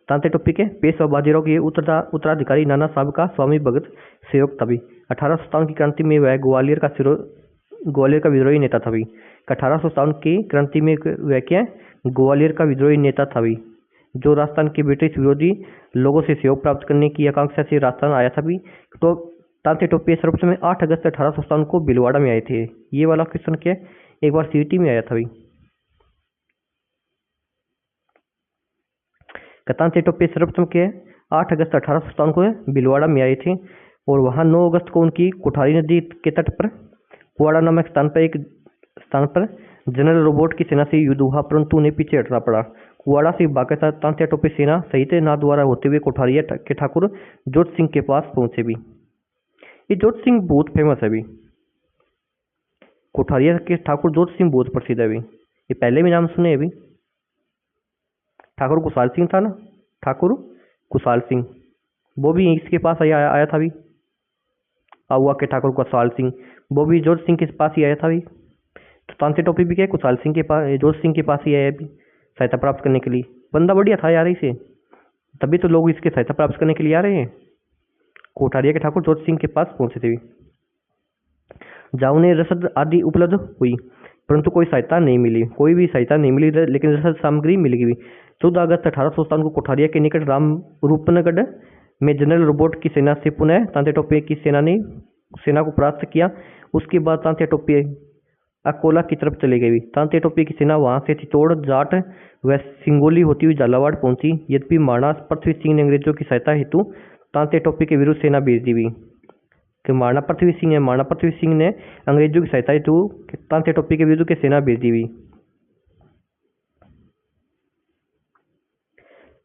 तांत्या टोपी के पेशवा बाजीराव के उत्तराधिकारी नाना साहब का स्वामी भगत सहयोग था भी। 1857 की क्रांति में वह ग्वालियर का विद्रोही नेता था भी। 1857 की क्रांति में वह क्या ग्वालियर का विद्रोही नेता था भी, जो राजस्थान के ब्रिटिश विरोधी लोगों से सहयोग प्राप्त करने की आकांक्षा से राजस्थान आया था भी। तो तांत्या टोपे सर्वप्रथम 8 अगस्त 1857 को भीलवाड़ा में आए थे। ये वाला क्वेश्चन क्या एक बार सीईटी में आया था भी। तांत्या टोपे सर्वप्रथम के 8 अगस्त 1857 को भीलवाड़ा में आए थे और वहां 9 अगस्त को उनकी कोठारी नदी के तट पर पुआड़ा नामक स्थान पर जनरल रोबोट की सेना से युद्ध हुआ, परंतु उन्हें पीछे हटना पड़ा। कुआड़ा से भागकर तांत्या टोपे सेना सहित नाथद्वारा होते हुए कोठारिया के ठाकुर जोत सिंह के पास पहुंचे भी। ये जोत सिंह बहुत फेमस है भी। कोठारिया के ठाकुर जोत सिंह बहुत प्रसिद्ध है अभी, ये पहले भी नाम सुने अभी। ठाकुर कुशाल सिंह था ना, ठाकुर कुशाल सिंह, वो भी इसके पास आया था अभी। हुआ के ठाकुर कुशाल सिंह, वो भी जोत सिंह के पास ही आया था अभी। तो तांत्या टोपी भी क्या है, कुशाल सिंह के पास, जोत सिंह के पास ही आया अभी सहायता प्राप्त करने के लिए। बंदा बढ़िया था यार इसे, तभी तो लोग इसके सहायता प्राप्त करने के लिए आ रहे हैं। कोठारिया के ठाकुर जोत सिंह के पास पहुंचे थे, जहाँ उन्हें रसद आदि उपलब्ध हुई, परंतु कोई सहायता नहीं मिली, कोई भी सहायता नहीं मिली, लेकिन रसद सामग्री मिल गई। 14 अगस्त 1857 को कोठारिया के निकट राम रूपनगढ़ में जनरल रोबोट की सेना से पुनः तांत्या टोपी की सेना को परास्त किया। उसके बाद तांत्या टोपी अकोला की तरफ चले गई। तांत्या टोपी की सेना वहां से चित्तौड़, जाट व सिंगोली होती हुई झालावाड़ पहुंची। यद्यपि महाराणा पृथ्वी सिंह ने अंग्रेजों की सहायता हेतु तांत्या टोपी के विरुद्ध सेना भेज दी हुई। कि महाराणा पृथ्वी सिंह ने अंग्रेजों की सहायता हेतु तांत्या टोपी के विरुद्ध सेना भेज दी हुई।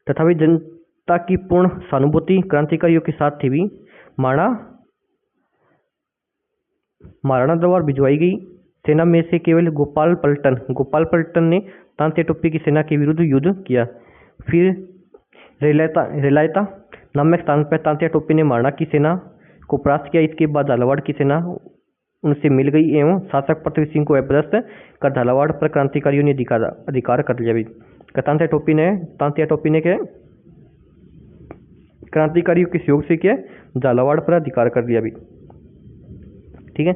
तथापि जनता की पूर्ण सहानुभूति क्रांतिकारियों के साथ थी भी। महाराणा द्वारा भिजवाई गई सेना में से केवल गोपाल पलटन ने तांत्या टोपी की सेना के विरुद्ध युद्ध किया। फिर रेलायता नामक स्थान पर तांत्या टोपी ने महाराणा की सेना को परास्त किया। इसके बाद झालावाड़ की सेना उनसे मिल गई एवं शासक पृथ्वी सिंह को अपदस्थ कर झालावाड़ पर क्रांतिकारियों ने अधिकार कर लिया। तांत्या टोपी ने क्या क्रांतिकारियों के सहयोग से क्या झालावाड़ पर अधिकार कर लिया भी। ठीक है,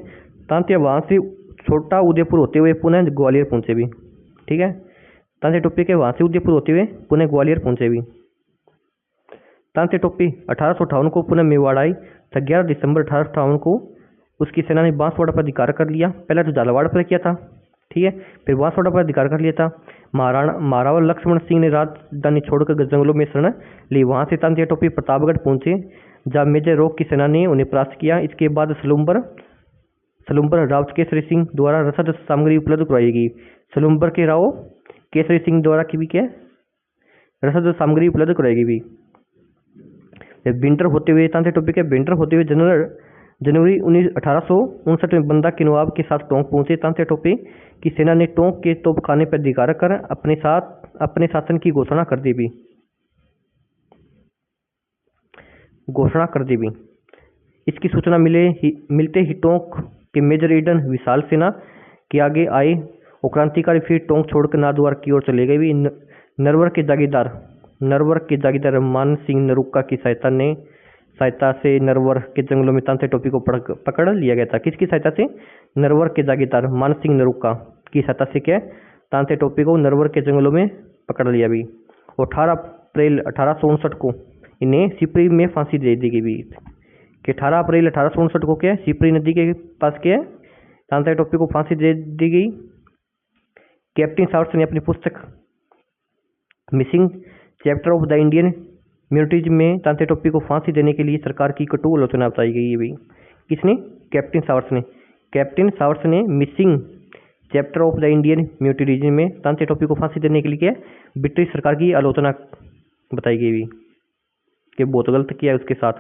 तांत्या वहां से छोटा उदयपुर होते हुए पुनः ग्वालियर पहुंचे भी। ठीक है, तांत्या टोपी के वहां से उदयपुर होते हुए पुनः ग्वालियर पहुंचे भी। तांत्या टोपी 1858 को पुनः मेवाड़ आई। 11 दिसंबर 1858 को उसकी सेना ने बांसवाड़ा पर अधिकार कर लिया। पहले तो झालावाड़ पर किया था, ठीक है, फिर बांसवाड़ा पर अधिकार कर लिया था। महाराणा लक्ष्मण सिंह ने राजधानी छोड़कर जंगलों में शरण ली। वहां से तांत्या टोपी प्रतापगढ़ पहुंचे, जहां मेजर रोक की सेना ने उन्हें परास्त किया। इसके बाद सलुम्बर राव केसरी सिंह द्वारा रसद सामग्री उपलब्ध कराई गई। सलुम्बर के राव केसरी सिंह द्वारा की भी क्या रसद सामग्री उपलब्ध कराई गई। विंटर होते हुए तांत्या टोपी के जनवरी 1859 में बंदा के नवाब के साथ टोंक पहुंचे। तांत्या टोपी की सेना ने टोंक के तोपखाने पर अधिकार कर अपने शासन की घोषणा कर दी भी। इसकी सूचना मिलते ही टोंक के मेजर ईडन विशाल सेना के आगे आए और क्रांतिकारी फिर टोंक छोड़कर नाथद्वार की ओर चले गए। नरवर के जागीरदार मान सिंह नरुक्का की सहायता से नरवर के जंगलों में तांत्या टोपी को पकड़ लिया गया था। किसकी सहायता से? नरवर के जागीरदार मान सिंह नरुक्का की सहायता से क्या तांत्या टोपी को नरवर के जंगलों में पकड़ लिया भी। और 18 अप्रैल 1859 को इन्हें सिपरी में फांसी दे दी गई। कि 18 अप्रैल 1859 को क्या सिपरी नदी के पास क्या तांत्या टोपी को फांसी दे दी गई। कैप्टन सावर्स ने अपनी पुस्तक missing chapter of the Indian mutinies में तांत्या टोपी को फांसी देने के लिए सरकार की कटु आलोचना बताई गई है भी। किसने? कैप्टन सावर्स ने missing chapter of the Indian mutinies में तांत्या टोपी को फांसी देने के लिए ब्रिटिश सरकार की आलोचना बताई गई भी कि बहुत गलत किया उसके साथ।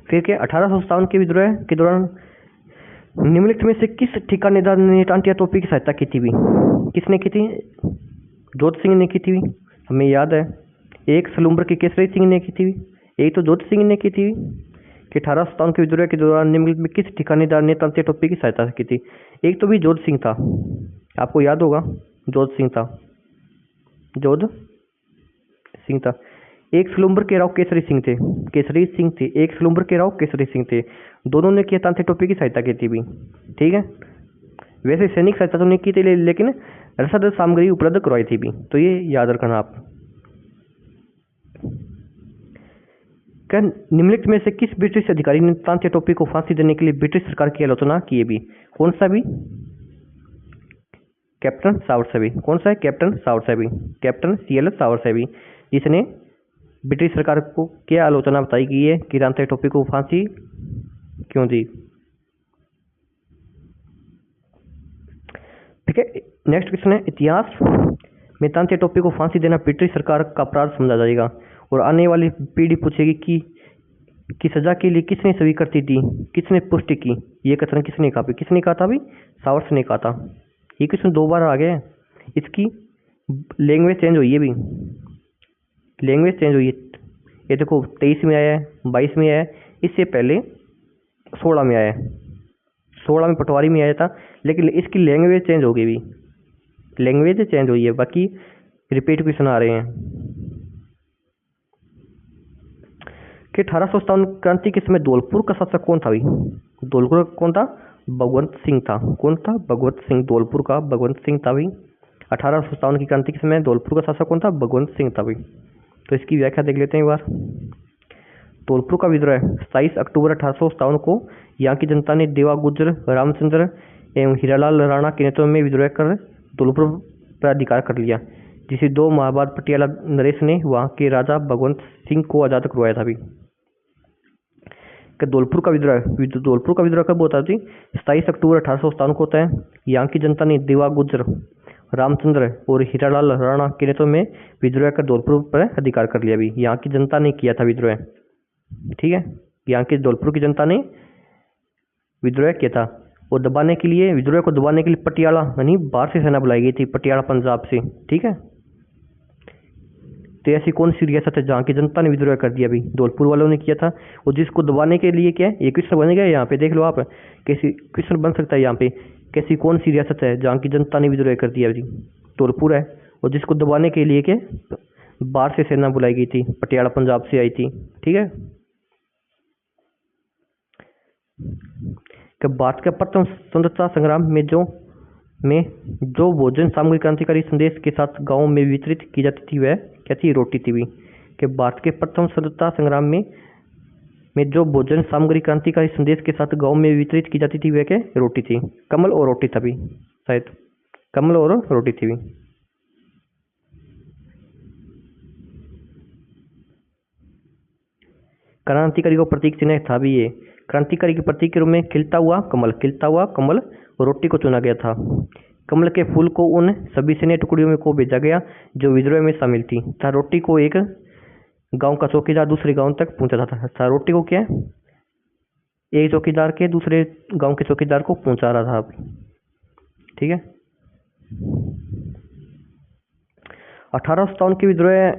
फिर क्या 1857 के विद्रोह के दौरान निम्नलिखित में से किस ठिकानेदार ने तांत्या टोपी की सहायता की थी भी? किसने की थी? जोत सिंह ने की थी, हमें याद है। एक सलुम्बर के केसरी सिंह ने की थी, एक तो जोत सिंह ने की थी। कि 1857 के विद्रोह के दौरान निम्नलिखित में किस ठिकानेदार ने तांत्या टोपी की सहायता की थी? एक तो भी जोत सिंह था, आपको याद होगा, जोत सिंह था। एक सलुम्बर के राव केसरी सिंह थे। एक सलुम्बर के राव केसरी सिंह थे। दोनों ने किया तांत्या टोपी की सहायता की थी भी। ठीक है, वैसे सैनिक सहायता तो नहीं की थी, लेकिन रसद सामग्री उपलब्ध करवाई थी भी, तो ये याद रखना आप। क्या निम्नलिखित में से किस ब्रिटिश अधिकारी ने तांत्या टोपी को फांसी देने के लिए ब्रिटिश सरकार की आलोचना की है भी? कौन सा भी? कैप्टन सावर्स है भी। कौन सा है? कैप्टन सावर्स है भी, कैप्टन CL सावर्स है भी, जिसने ब्रिटिश सरकार को क्या आलोचना बताई गई है कि तांत्या टोपी को फांसी क्यों दी। ठीक है, नेक्स्ट क्वेश्चन है, इतिहास में तांत्या टोपी को फांसी देना ब्रिटिश सरकार का अपराध समझा जाएगा। और आने वाली पीढ़ी पूछेगी कि की सजा के लिए किसने स्वीकृति दी, किसने पुष्टि की, ये कथन किसने कहा था भाई? सावर्स ने कहा था। ये क्वेश्चन 2 बार आ गया है। इसकी लैंग्वेज चेंज हुई है भी, लैंग्वेज चेंज हुई है। ये देखो 23 में आया है, 22 में आया है, इससे पहले 16 में आया है। 16 में पटवारी में आया था, लेकिन इसकी लैंग्वेज चेंज हो गई भी, लैंग्वेज चेंज हुई है। बाकी रिपीट क्वेश्चन आ रहे हैं कि 1857 क्रांति के समय धौलपुर का शासक कौन था भाई? धौलपुर का कौन था? भगवंत सिंह था। कौन था? भगवंत सिंह। धौलपुर का भगवंत सिंह था भाई। 1857 की क्रांति के समय धौलपुर का शासक कौन था? भगवंत सिंह था भाई। तो इसकी व्याख्या देख लेते हैं एक बार। धौलपुर का विद्रोह 27 अक्टूबर 1857 को यहाँ की जनता ने देवा गुजर, रामचंद्र एवं हीरालाल राणा के नेतृत्व में विद्रोह कर धौलपुर पर अधिकार कर लिया, जिसे 2 माह बाद पटियाला नरेश ने वहाँ के राजा भगवंत सिंह को आज़ाद करवाया था भी। धौलपुर का विद्रोह कब होता है? 27 अक्टूबर 1857 को होता है। यहाँ की जनता ने देवा गुजर, रामचंद्र और हीरालाल राणा के नेतृत्व में विद्रोह कर धौलपुर पर अधिकार कर लिया भी। यहाँ की जनता ने किया था विद्रोह, ठीक है। यहाँ की धौलपुर की जनता ने विद्रोह किया था और दबाने के लिए, विद्रोह को दबाने के लिए पटियाला यानी बाहर से सेना बुलाई गई थी, पटियाला पंजाब से, ठीक है। तो ऐसी कौन सी रियासत है जहाँ की जनता ने विद्रोह कर दिया भी? धौलपुर वालों ने किया था। और जिसको दबाने के लिए क्या है, ये क्वेश्चन बनेगा यहाँ पे, देख लो आप, कैसी क्वेश्चन बन सकता है यहाँ पे, कैसी कौन सी रियासत है जहाँ की जनता ने विद्रोह कर दिया जी? धौलपुर है। और जिसको दबाने के लिए क्या बाहर से सेना बुलाई गई थी, पटियाला पंजाब से आई थी, ठीक है। भारत के प्रथम स्वतंत्रता संग्राम में जो भोजन सामग्री क्रांतिकारी संदेश के साथ गांव में वितरित की जाती थी वह क्या थी? रोटी थी भी। कि भारत के प्रथम स्वतंत्रता संग्राम में जो भोजन सामग्री क्रांतिकारी संदेश के साथ गांव में वितरित की जाती थी वह क्या? रोटी थी। कमल और रोटी था भी, शायद कमल और रोटी थी भी। क्रांतिकारी को प्रतीक चिन्ह था भी ये। क्रांतिकारी के प्रतीक के रूप में खिलता हुआ कमल रोटी को चुना गया था। कमल के फूल को उन सभी सैन्य टुकड़ियों में को भेजा गया जो विद्रोह में शामिल थी तथा रोटी को एक गांव का चौकीदार दूसरे गांव तक पहुंचाता था। रोटी को क्या, एक चौकीदार के दूसरे गांव के चौकीदार को पहुंचा रहा था, ठीक है। 1857 के विद्रोह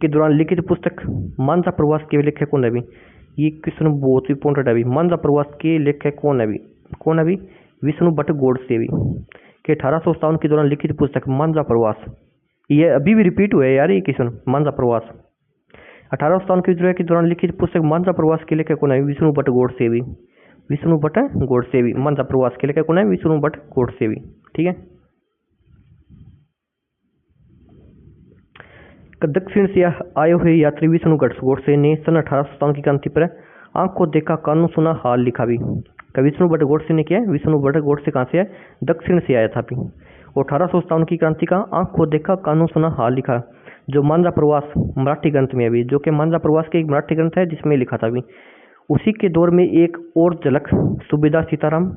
के दौरान लिखित पुस्तक मांझा प्रवास के लेखक कौन है भी? ये क्वेश्चन बहुत ही इंपॉर्टेंट है अभी। मांझा प्रवास के लेखक कौन है अभी? विष्णु भट्ट गोडसे भी। कि 1857 के दौरान लिखित पुस्तक मांझा प्रवास, ये अभी भी रिपीट हुआ है यार ये क्वेश्चन, मांझा प्रवास। 1857 के विद्रोह के दौरान लिखित पुस्तक मांझा प्रवास के लेखक कौन है? विष्णु भट्ट गोडसे भी। विष्णु भट्ट गोडसे भी। मांझा प्रवास के लेखक कौन है? विष्णु भट्ट गोडसे भी, ठीक है। दक्षिण से आए हुए यात्री विष्णु गोडसे ने सन 1857 की क्रांति पर आंख को देखा कानून सुना हाल लिखा भी। विष्णु भट्ट गोडसे ने किया? विष्णु भट्ट गोडसे कहाँ से है? दक्षिण से आया था भी। और 1857 की क्रांति का आंख को देखा कानून सुना हाल लिखा, जो मांझा प्रवास मराठी ग्रंथ में अभी, जो कि मांझा प्रवास के एक मराठी ग्रंथ है जिसमें लिखा था भी। उसी के दौर में एक और झलक सूबेदार सीताराम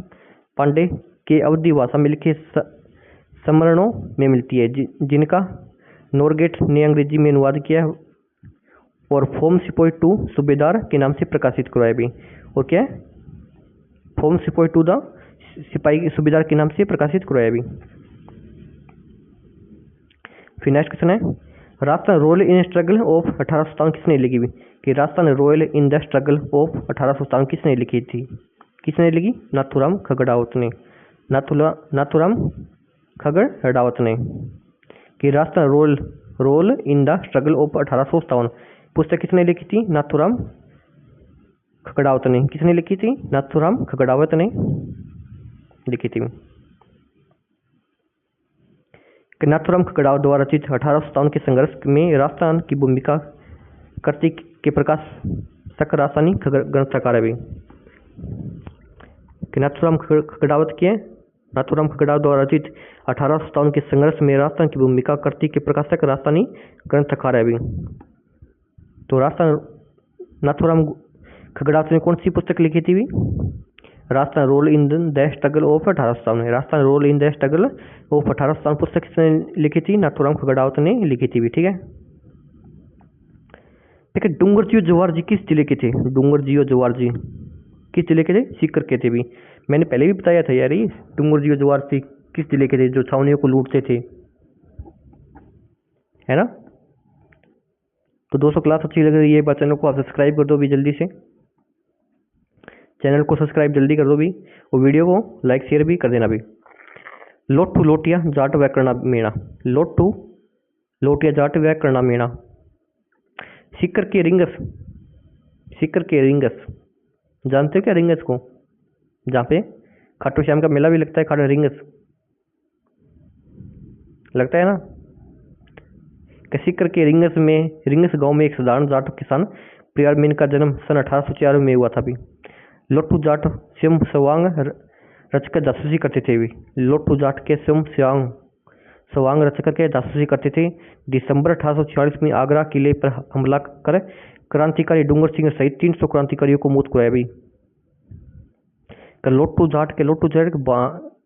पांडे के अवधी भाषा में लिखे स्मरणों में मिलती है, जिनका नॉरगेट ने अंग्रेजी में अनुवाद किया और फॉर्म सिपोई टू सूबेदार के नाम से प्रकाशित करवाया भी। और क्या, फॉर्म सिपोई टू द सिपाही सूबेदार के नाम से प्रकाशित करवाया भी। फिर नेक्स्ट क्वेश्चन है, Rajasthan royal in struggle of 1857 किसने लिखी भी? कि Rajasthan royal in the struggle of 1857 किसने लिखी थी? किसने लिखी? नाथूराम खगड़ावत ने। नाथूराम खगड़ावत ने। कि Rajasthan role in the struggle of 1857 पुस्तक किसने लिखी थी? नाथूराम खगड़ावत ने। किसने लिखी थी? नाथूराम खगड़ावत ने लिखी थी। नाथूराम खगड़ावत द्वारा रचित 1857 के संघर्ष में राजस्थान की भूमिका करती के प्रकाश सक राजस्थानी ग्रंथकार है। नाथूराम खगड़ावत के नाथूराम खगड़ावत द्वारा रचित 1857 के संघर्ष में राजस्थान की भूमिका करती के प्रकाशक राजस्थानी ग्रंथकार है। तो राजस्थान नाथूराम खगड़ावत ने कौन सी पुस्तक लिखी थी? Rajasthan role in the struggle of 1857। Rajasthan role in the struggle of 1857 पुस्तक किसने लिखी थी? नाथूराम खगड़ावत ने लिखी थी भी, ठीक है। ठीक है। डूंगर जी और जवाहर जी किस जिले के थे? डूंगर जी और जवाहर जी किस जिले के थे? सीकर के थे भी। मैंने पहले भी बताया था यार, ये डूंगर जी और जवाहर जी किस जिले के थे जो छावनियों को लूटते थे, है ना। तो दोस्तों क्लास अच्छी लग रही है, बात चैनल को आप सब्सक्राइब कर दो भी जल्दी से, चैनल को सब्सक्राइब जल्दी कर दो भी, और वीडियो को लाइक शेयर भी कर देना भी। लोट्टू लोटिया जाट व्याकरणा मेणा, लोट्टू लोटिया जाट व्याकरणा मेणा। सीकर के रिंगस, सीकर के रिंगस, जानते हो क्या रिंगस को? जहाँ पे खाटू श्याम का मेला भी लगता है, खाटू रिंगस लगता है ना। सीकर के रिंगस में, रिंगस गांव में एक साधारण जाट किसान प्रियारमीन का जन्म सन 1804 में हुआ था भी। लोट्टू जाट स्वयं सवांग रचकर जासूसी करते थे भी। लोट्टू जाट के स्वयं सवांग रचकर के जासूसी करते थे। दिसंबर 1846 में आगरा किले पर हमला कर क्रांतिकारी डूंगर सिंह सहित 300 क्रांतिकारियों को मौत कराया भी। लोट्टू जाट के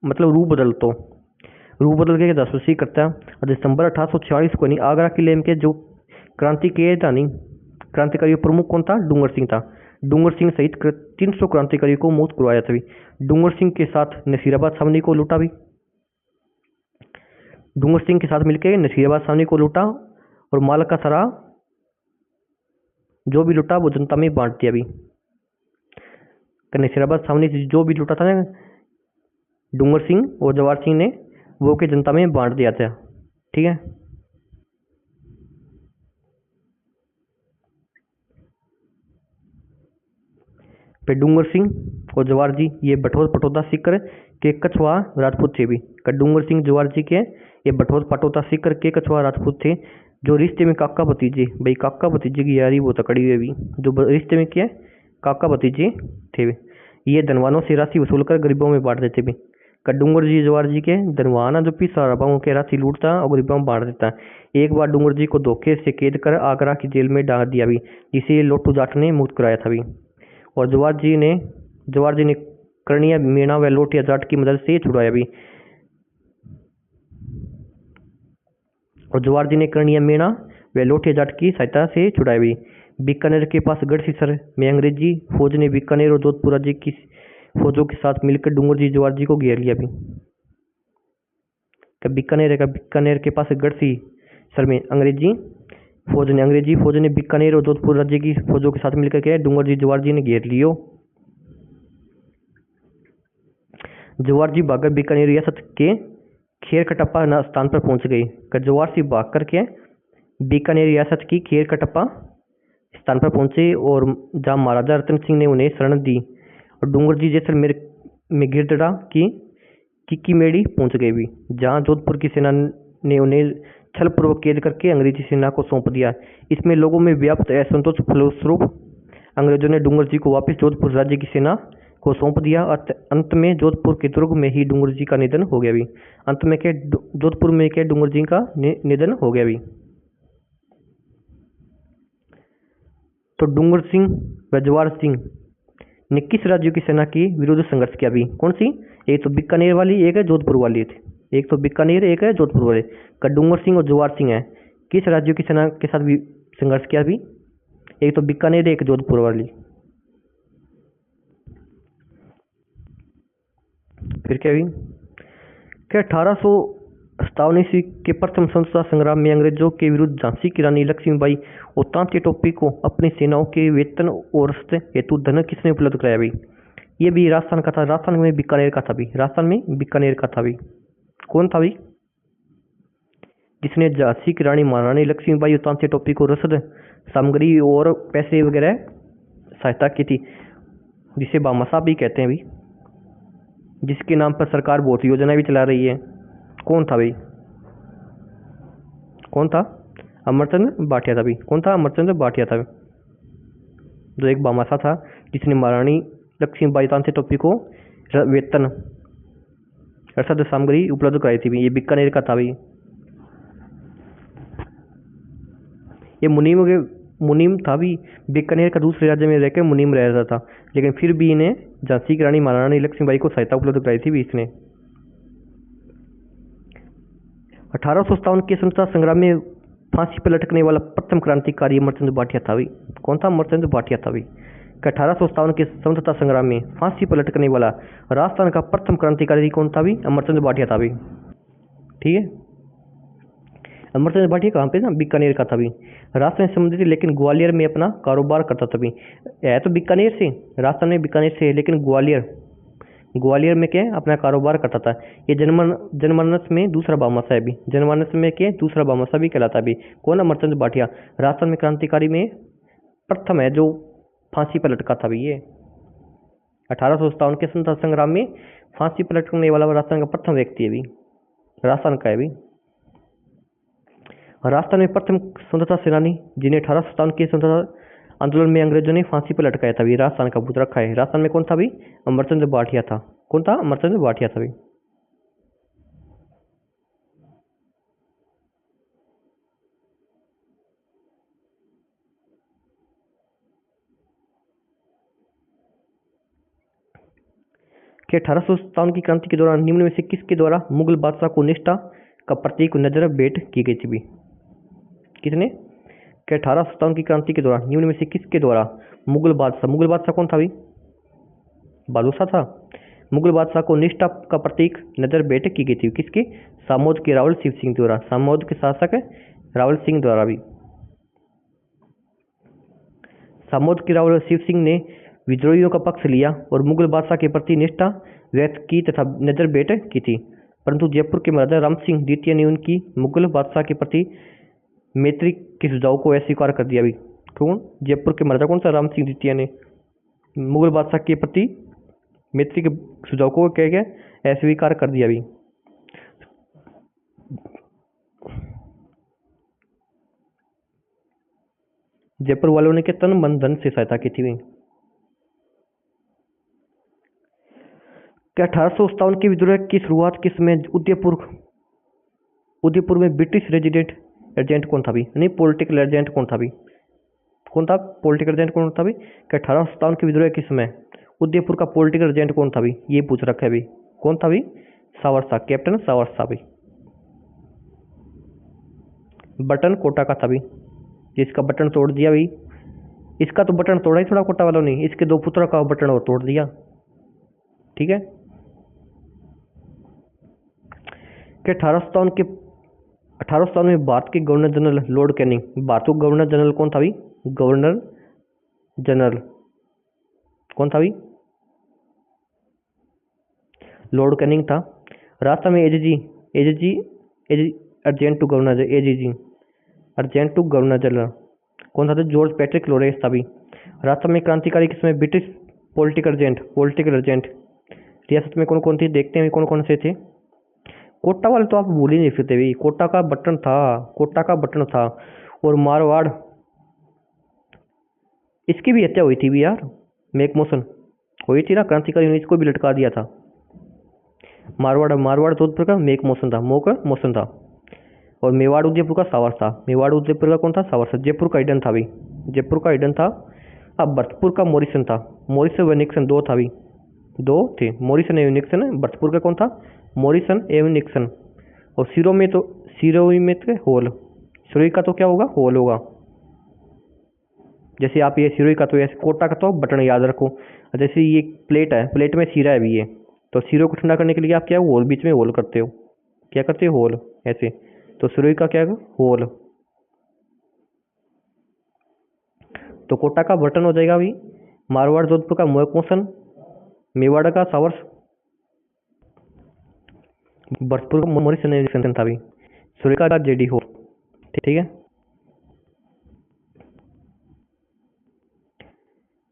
मतलब रूप बदल के जासूसी करता है। और दिसंबर 1846 को नहीं, आगरा किले के जो क्रांतिकारियों प्रमुख कौन था? डूंगर सिंह था। डूंगर सिंह सहित 300 क्रांतिकारियों को मौत करवाया था भी। डूंगर सिंह के साथ नसीराबाद छावनी को लूटा भी। डूंगर सिंह के साथ मिलकर नसीराबाद छावनी को लूटा, और माल का सारा जो भी लूटा वो जनता में बांट दिया भी। नसीराबाद छावनी से जो भी लूटा था ना डूंगर सिंह और जवाहर सिंह ने, वो के जनता में बांट दिया था। ठीक है। फिर डूंगर सिंह और जवाहर जी ये बठोर पटोदा सीकर के कछुआ राजपूत थे भी। डूंगर सिंह जवाहर जी के ये बठोर पटोदा सीकर के कछुआ राजपूत थे, जो रिश्ते में काका भतीजे, भाई काका भतीजे की यारी वो तकड़ी हुई भी, जो रिश्ते में क्या काका भतीजे थे भी। ये धनवानों से राशि वसूल कर गरीबों में बांट देते भी। डूंगर जी जवाहर जी के धनवान जो पीसा रबाओं के राशि लूटता और गरीबों में बांट देता। एक बार डूंगर जी को धोखे से कैद कर आगरा की जेल में डाल दिया भी, जिसे लोट्टू जाट ने मुक्त कराया था भी। और जवाहर जी ने कर्णिया मीणा व लोटिया जाट की मदद से छुड़ाया भी। और जवाहर जी ने कर्णिया मीणा व लोटिया जाट की सहायता से छुड़ाया भी। बीकानेर के पास गढ़सीसर में अंग्रेजी फौज ने बीकानेर और जोधपुर राज्य की फौजों के साथ मिलकर डूंगर जी जवाहर जी को घेर लिया भी। बीकानेर के पास गढ़सीसर में अंग्रेजी फौज ने बीकानेर और जोधपुर राज्य की फौजों के साथ मिलकर के डूंगर जी जवाहर जी ने घेर लियो। जवाहर जी भागकर बीकानेर रियासत के खेरकटप्पा स्थान पर पहुंच गए। जवाहर सिंह भाग करके बीकानेर रियासत की खेरकटप्पा स्थान पर पहुंचे, और जहां महाराजा रतन सिंह ने उन्हें शरण दी। और डूंगर जी जैसलमेर में गिरदड़ा की किक्कीमेड़ी पहुंच गए भी, जहां जोधपुर की सेना ने उन्हें छलपूर्वक कैद करके अंग्रेजी सेना को सौंप दिया। इसमें लोगों में व्याप्त असंतोष फलस्वरूप अंग्रेजों ने डूंगर जी को वापस जोधपुर राज्य की सेना को सौंप दिया। अंत में जोधपुर के दुर्ग में ही डूंगर जी का निधन हो गया भी। अंत में क्या जोधपुर में क्या डूंगर जी का निधन हो गया भी। तो डूंगर सिंह व जवाहर सिंह ने किस राज्यों की सेना के विरुद्ध संघर्ष किया भी? कौन सी? एक तो बीकानेर वाली, एक है जोधपुर वाली थी। एक तो बीकानेर, एक है जोधपुर वाले। डूंगर सिंह और जवाहर सिंह है किस राज्यों की सेना के साथ भी संघर्ष किया भी? एक तो बीकानेर, एक जोधपुर वाली। फिर क्या भी? क्या 1857 ईस्वी के प्रथम स्वतंत्रता संग्राम में अंग्रेजों के विरुद्ध झांसी की रानी लक्ष्मीबाई और तांती टोपी को अपनी सेनाओं के वेतन और हेतु धन किसने उपलब्ध कराया भी? ये भी राजस्थान का था। राजस्थान में बीकानेर का था भी, राजस्थान में बीकानेर का था भी। कौन था भी जिसने झांसी की रानी महारानी लक्ष्मीबाई और तांती टोपी को रसद सामग्री और पैसे वगैरह सहायता की थी, जिसे भामाशाह भी कहते हैं भी, जिसके नाम पर सरकार बहुत योजना भी चला रही है। कौन था भाई? कौन था? अमरचंद भाटिया था भी। कौन था? अमरचंद भाटिया था, जो एक भामाशाह था जिसने महारानी लक्ष्मीबाई तांती टोपी को वेतन रसद सामग्री उपलब्ध कराई थी भी। ये बीकानेर का था भी। ये मुनीम था भी, बीकानेर का दूसरे राज्य में रहकर मुनीम रह रहा था, लेकिन फिर भी इन्हें झांसी की रानी महारानी लक्ष्मीबाई को सहायता उपलब्ध कराई थी भी इसने। 1857 के स्वतंत्रता संग्राम में फांसी पर लटकने वाला प्रथम क्रांतिकारी अमरचंद भाटिया था भी। कौन था? अमरचंद भाटिया था भी। 1857 के स्वतंत्रता संग्राम में फांसी पर लटकने वाला राजस्थान का प्रथम क्रांतिकारी कौन था भी? अमरचंद भाटिया था भी। ठीक है, अमरचंद भाटिया कहाँ पे था? बीकानेर का था भी। राजस्थान से संबंधित लेकिन ग्वालियर में अपना कारोबार करता था भी। है तो बीकानेर से, राजस्थान में बीकानेर से, लेकिन ग्वालियर में क्या अपना कारोबार करता था। ये जनमानस में दूसरा भामाशाह है भी। जनमानस में क्या दूसरा भामाशाह भी कहलाता भी। कौन? अमरचंद भाटिया। राजस्थान में क्रांतिकारी में प्रथम है जो फांसी पर लटका था भी। ये 1857 के स्वतंत्रता संग्राम में फांसी पर लटकने वाला राजस्थान का प्रथम व्यक्ति है भी। राजस्थान का है भी। राजस्थान में प्रथम स्वतंत्रता सेनानी जिन्हें 1857 के स्वतंत्रता आंदोलन में अंग्रेजों ने फांसी पर लटकाया था भी, राजस्थान का भूत रखा है। राजस्थान में कौन था भी? अमरचंद भाटिया था। कौन था? अमरचंद भाटिया था भी। कि 1857 की क्रांति के दौरान निम्न में से किसके द्वारा मुगल बादशाह को निष्ठा का प्रतीक नजर भेंट की गई थी भी? किसने? कि 1857 की क्रांति के दौरान निम्न में से किसके द्वारा मुगल बादशाह कौन था भी? बहादुर शाह था। मुगल बादशाह को निष्ठा का प्रतीक नजर भेंट की गई थी। किसके? सामोद के रावल शिव सिंह द्वारा। सामोद के शासक रावल सिंह द्वारा भी। सामोद के रावल शिव सिंह ने विद्रोहियों का पक्ष लिया और मुगल बादशाह के प्रति निष्ठा व्यक्त की तथा नजर भेंट की थी, परंतु जयपुर के महाराजा राम सिंह द्वितीय ने उनकी मुगल बादशाह के प्रति मैत्री के सुझाव को अस्वीकार कर दिया भी। कौन? जयपुर के महाराजा कौन सा? राम सिंह द्वितीय ने मुगल बादशाह के प्रति मैत्री के सुझाव को कह के अस्वीकार कर दिया भी। जयपुर वालों ने तन मन धन से सहायता की थी। क्या 1857 के विद्रोह की शुरुआत किस में उदयपुर में ब्रिटिश रेजिडेंट एजेंट कौन था भी? नहीं, पॉलिटिकल एजेंट कौन था भी? कौन था? पॉलिटिकल एजेंट कौन था भी? क्या 1857 के विद्रोह किस में उदयपुर का पॉलिटिकल एजेंट कौन था भी? ये पूछ रखा है भी। कौन था भी? सावर शाह, कैप्टन सावर शाह भी। बटन कोटा का था भी, जिसका बटन तोड़ दिया भी। इसका तो बटन तोड़ा ही थोड़ा कोटा वालों ने, इसके दो पुत्रों का बटन और तोड़ दिया। ठीक है, कि 1857 में भारत के governor general Lord Canning. Bharat का गवर्नर जनरल कौन था भी? गवर्नर जनरल कौन था भी? लॉर्ड कैनिंग था। राजस्थान में AGG agent to governor, AGG agent to governor general कौन था? तो जॉर्ज पैट्रिक लॉरेंस था भी। राजस्थान में क्रांतिकारी किसमें? ब्रिटिश पॉलिटिकल एजेंट रियासत में कौन कौन थी? देखते हैं कौन कौन से थे। कोटा वाले तो आप भूल ही नहीं सकते भी। कोटा का बटन था। और मारवाड़, इसकी भी हत्या हुई थी भी यार। मैकमोहन हुई थी ना, क्रांतिकारी ने इसको भी लटका दिया था। मारवाड़ जोधपुर का मैकमोहन था। और मेवाड़ उदयपुर का सावर था। मेवाड़ उदयपुर का कौन था? सावर था। जयपुर का हिडन था भी। जयपुर का हिडन था। अब भरतपुर का मॉरिसन था। मॉरिसन व निक्सन दो था भी, दो थे, मॉरिसन एवं निक्सन। भरतपुर का कौन था? मॉरिसन एवं निक्सन। और सिरोही में तो होल। सिरोही का तो क्या होगा? होल होगा। जैसे आप ये सिरोही का तो ऐसे, कोटा का तो बटन याद रखो। जैसे ये प्लेट है, प्लेट में सीरा है भी ये, तो सीरो को ठंडा करने के लिए आप क्या होल, बीच में होल करते हो। क्या करते हो? होल ऐसे। तो सिरोही का क्या है? होल। तो कोटा का बटन हो जाएगा भी। मारवाड़ जोधपुर का मैकमोहन, मेवाड़ का सावर, भरतपुर का मॉरिसन था भी, सिरोही का जेडी होल। ठीक है,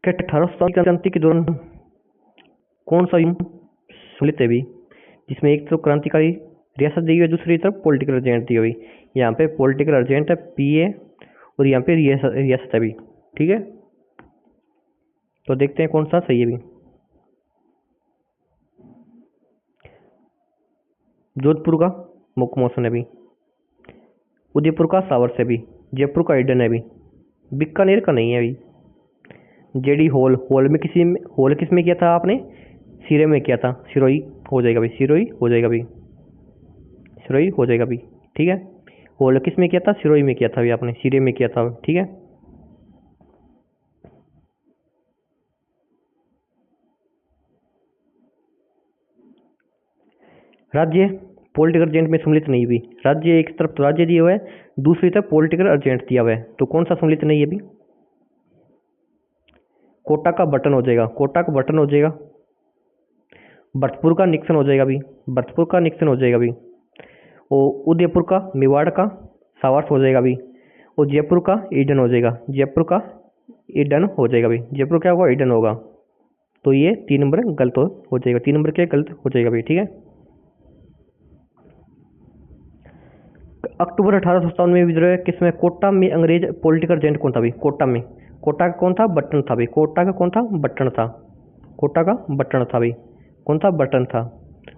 1800 की क्रांति के दौरान कौन सा सम्मिलित है भी, जिसमें एक तो क्रांतिकारी रियासत दी हुई है, दूसरी तरफ पॉलिटिकल एजेंट दी हुई। यहाँ पे पॉलिटिकल एजेंट है पीए, और यहाँ पे रियासत है भी। ठीक है, तो देखते हैं कौन सा सही है भी। जोधपुर का मैकमोहन है भी, उदयपुर का सावर से भी, जयपुर का हिडन है भी, बीकानेर का नहीं है अभी। जेडी होल में किस में किया था आपने? सिरे में किया था। सिरोही हो जाएगा भाई, सिरोही हो जाएगा भाई। ठीक है, होल्ड किस में किया था? सिरोही में किया था अभी आपने, सिरे में किया था, ठीक है। राज्य पॉलिटिकल एजेंट में सम्मिलित नहीं हुई। राज्य एक तरफ तो राज्य दिया हुआ है, दूसरी तरफ पॉलिटिकल एजेंट दिया हुआ है, तो कौन सा सम्मिलित नहीं है अभी? कोटा का बटन हो जाएगा, कोटा का बटन हो जाएगा। भरतपुर का निक्सन हो जाएगा अभी, भरतपुर का निक्सन हो जाएगा अभी। और उदयपुर का, मेवाड़ का सावर्स हो जाएगा अभी। और जयपुर का ईडन हो जाएगा, जयपुर का ईडन हो जाएगा अभी। जयपुर क्या होगा? ईडन होगा। तो ये 3 नंबर गलत हो जाएगा, 3 नंबर क्या गलत हो जाएगा भाई, ठीक है। अक्टूबर 1857 में विद्रोह किसमें? कोटा में अंग्रेज पॉलिटिकल एजेंट कौन था भाई? कोटा में, कोटा का कौन था? बटन था भाई, कोटा का कौन था? बटन था, कोटा का बटन था भाई, कौन था? बटन था।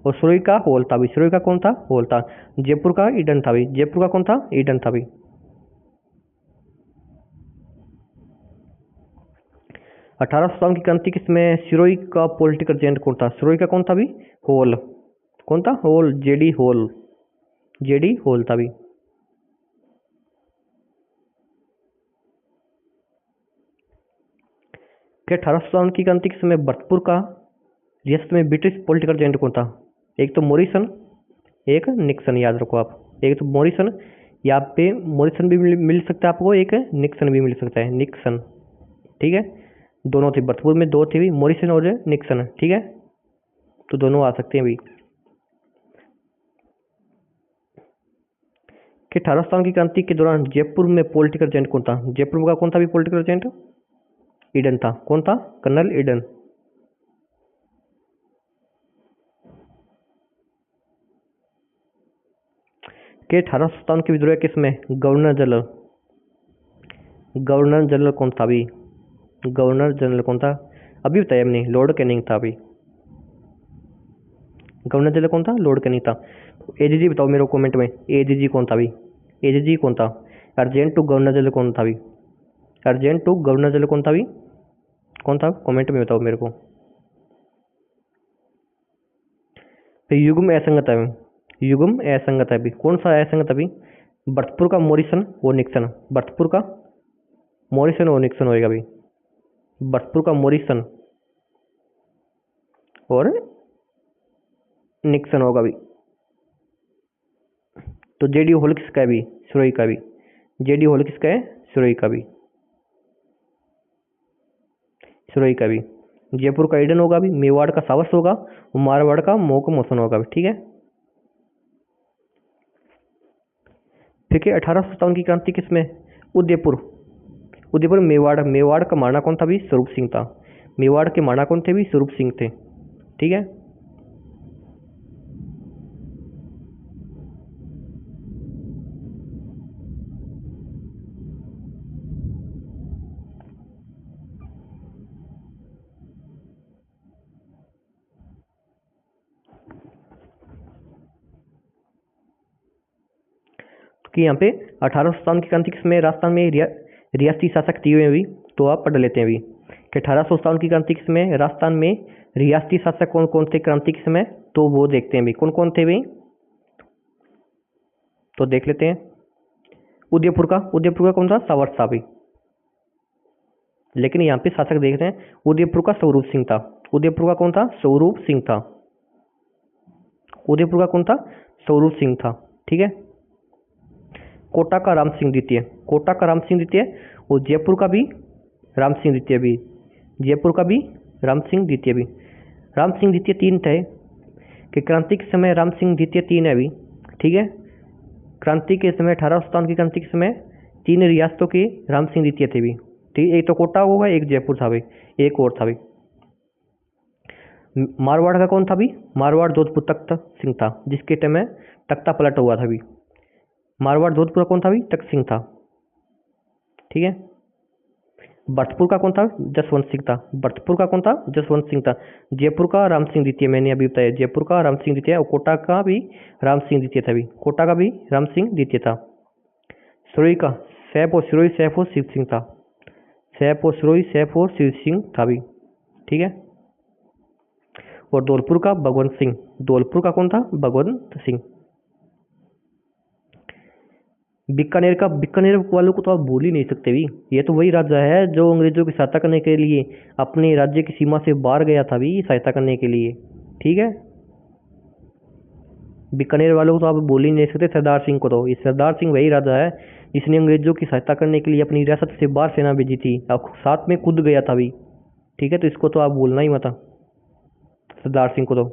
और सुरई का होल था भाई, सुरई का कौन था? होल था। जयपुर का ईडन था भाई, जयपुर का कौन था? ईडन था भाई। 1857 की क्रांति किसमें? सिरोही का पॉलिटिकल एजेंट कौन था? सिरोही का कौन था भाई? होल, कौन था? Hall, JD Hall, JD Hall था भाई। कि 1857 की क्रांति के समय भरतपुर का रियासत में ब्रिटिश पॉलिटिकल एजेंट कौन था? एक तो मॉरिसन, एक निक्सन, याद रखो आप। एक तो मॉरिसन, यहाँ पे मॉरिसन भी मिल सकता है आपको, एक निक्सन भी मिल सकता है, निक्सन, ठीक है। दोनों थे भरतपुर में, दो थे भी, मॉरिसन और निक्सन, ठीक है। तो दोनों आ सकते हैं भाई। कि 1857 की क्रांति के दौरान जयपुर में पॉलिटिकल एजेंट कौन था? जयपुर का कौन था भी पॉलिटिकल एजेंट? ईडन था, कौन था? Colonel Eden. के 1857 के विद्रोह किसमें? गवर्नर जनरल, गवर्नर जनरल कौन था अभी? गवर्नर जनरल कौन था? अभी बताया हमने, लॉर्ड कैनिंग था अभी। गवर्नर जनरल कौन था? लॉर्ड कैनिंग था। एजीजी बताओ मेरे को कमेंट में, एजीजी कौन था अभी? एजीजी कौन था? अर्जेंट टू गवर्नर जनरल कौन था अभी? अर्जेंट टू गवर्नर जनरल कौन था अभी? कौन था? कमेंट में बताओ मेरे को। फिर युग्म असंगत है, युग्म असंगत है अभी, कौन सा असंगत अभी? भरतपुर का मॉरिसन और निक्सन, भरतपुर का मॉरिसन और निक्सन होएगा अभी, भरतपुर का मॉरिसन और निक्सन होगा अभी। तो जेडी होल किसका है अभी? सुरई का भी। जेडी होल किसका है? सुरई का भी, सुरई का भी। जयपुर का ईडन होगा अभी, मेवाड़ का सावस होगा और मारवाड़ का मोक मोसन होगा अभी, ठीक है। ठीक है, 1857 की क्रांति किसमें? उदयपुर, उदयपुर मेवाड़, मेवाड़ का महाराणा कौन था भी? स्वरूप सिंह था। मेवाड़ के महाराणा कौन थे भी? स्वरूप सिंह थे, ठीक है। कि यहाँ पे 1857 की क्रांति किसमें? राजस्थान में रियासती शासक दिए हुए अभी, तो आप पढ़ लेते हैं अभी कि 1857 की क्रांति किसमें? राजस्थान में रियासती शासक कौन कौन थे क्रांति के समय? तो वो देखते हैं अभी कौन कौन थे भाई, तो देख लेते हैं। उदयपुर का, उदयपुर का कौन था? सावर था भाई, लेकिन यहाँ पे शासक देख रहे हैं, उदयपुर का स्वरूप सिंह था। उदयपुर का कौन था? स्वरूप सिंह था। उदयपुर का कौन था? स्वरूप सिंह था, ठीक है। कोटा का राम सिंह द्वितीय, कोटा का राम सिंह द्वितीय। और जयपुर का भी राम सिंह द्वितीय भी, जयपुर का भी राम सिंह द्वितीय भी। राम सिंह द्वितीय 3 थे कि क्रांति के समय राम सिंह द्वितीय 3 है अभी, ठीक है। क्रांति के समय 1857 की क्रांति के समय 3 रियासतों के राम सिंह द्वितीय थे भी, ठीक है। एक तो कोटा होगा, एक जयपुर था भाई, एक और था भाई। मारवाड़ का कौन था भी? मारवाड़ जोधपुर तख्त सिंह था, जिसके टाइम में तख्ता पलट हुआ था भी। मारवाड़ जोधपुर का कौन था भी? तख्त सिंह था, ठीक है। भरतपुर का कौन था? जसवंत सिंह था। भरतपुर का कौन था? जसवंत सिंह था। जयपुर का राम सिंह द्वितीय, मैंने अभी बताया, जयपुर का राम सिंह द्वितीय। और कोटा का भी राम सिंह द्वितीय था भी, कोटा का भी राम सिंह द्वितीय था। सुरई का सैफ और सिरोही, सैफ और शिव सिंह था। सैफ और सिरोही, सैफ और शिव सिंह था भी, ठीक है। और धौलपुर का भगवंत सिंह, धौलपुर का कौन था? भगवंत सिंह। बीकानेर वालों को तो आप भूल ही नहीं सकते भी। ये तो वही राजा है जो अंग्रेजों की सहायता करने के लिए अपने राज्य की सीमा से बाहर गया था भी सहायता करने के लिए। ठीक है, बीकानेर वालों को तो आप बोल ही नहीं सकते। सरदार सिंह को तो, ये सरदार सिंह वही राजा है जिसने अंग्रेजों की सहायता करने के लिए अपनी रियासत से बाहर सेना भेजी थी और साथ में खुद गया था भी। ठीक है, तो इसको तो आप बोलना ही मत, सरदार सिंह को तो।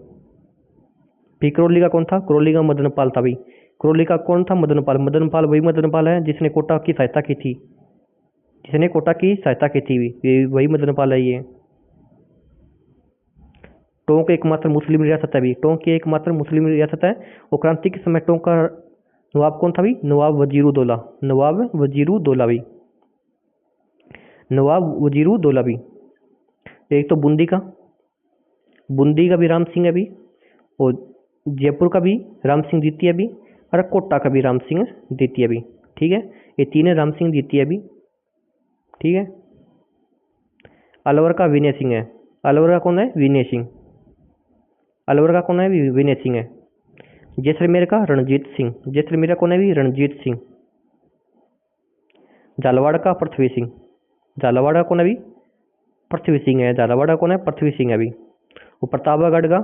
फिर करौली का कौन था? करौली का मदनपाल था भाई। करौली का कौन था? मदनपाल। मदनपाल वही मदनपाल है जिसने कोटा की सहायता की थी, जिसने कोटा की सहायता की थी भी, ये वही मदनपाल है ये। टोंक एकमात्र मुस्लिम रियासत है भी। टोंक की एकमात्र मुस्लिम रियासत है। और क्रांति के समय टोंक का नवाब कौन था भी? नवाब वजीरुद्दौला। नवाब वजीरुद्दौला भी, नवाब वजीरुद्दौला भी। एक तो बूंदी का भी राम सिंह है भी, और जयपुर का भी राम सिंह द्वितीय भी, और कोटा का भी राम सिंह द्वितीय भी। ठीक है, ये तीन राम सिंह द्वितीय भी। ठीक है, अलवर का विनय सिंह है। अलवर का कौन है? विनय सिंह। अलवर का कौन है? विनय सिंह है। जैसलमेर का रणजीत सिंह। जैसलमेर का कौन है भी? रणजीत सिंह। झालावाड़ का पृथ्वी सिंह। झालावाड़ का कौन है भी? पृथ्वी सिंह है। झालावाड़ का कौन है? पृथ्वी सिंह है भी। और प्रतापगढ़ का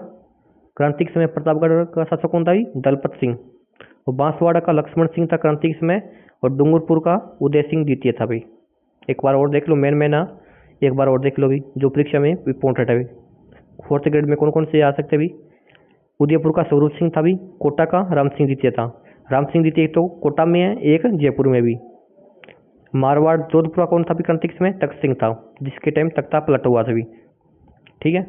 क्रांति के समय प्रतापगढ़ का शासक कौन था भी? दलपत सिंह। और बांसवाड़ा का लक्ष्मण सिंह था क्रांति के समय। और डूंगरपुर का उदय सिंह द्वितीय था भाई। एक बार और देख लो, मेन एक बार और देख लो भी, जो परीक्षा में इंपॉर्टेंट है भी। 4th ग्रेड में कौन कौन से आ सकते भी? उदयपुर का स्वरूप सिंह था भी। कोटा का राम सिंह द्वितीय था। राम सिंह द्वितीय एक तो कोटा में है, एक जयपुर में भी। मारवाड़ जोधपुर का कौन था भी क्रांति के समय? तख्त सिंह था, जिसके टाइम तख्ता पलट हुआ था भी। ठीक है,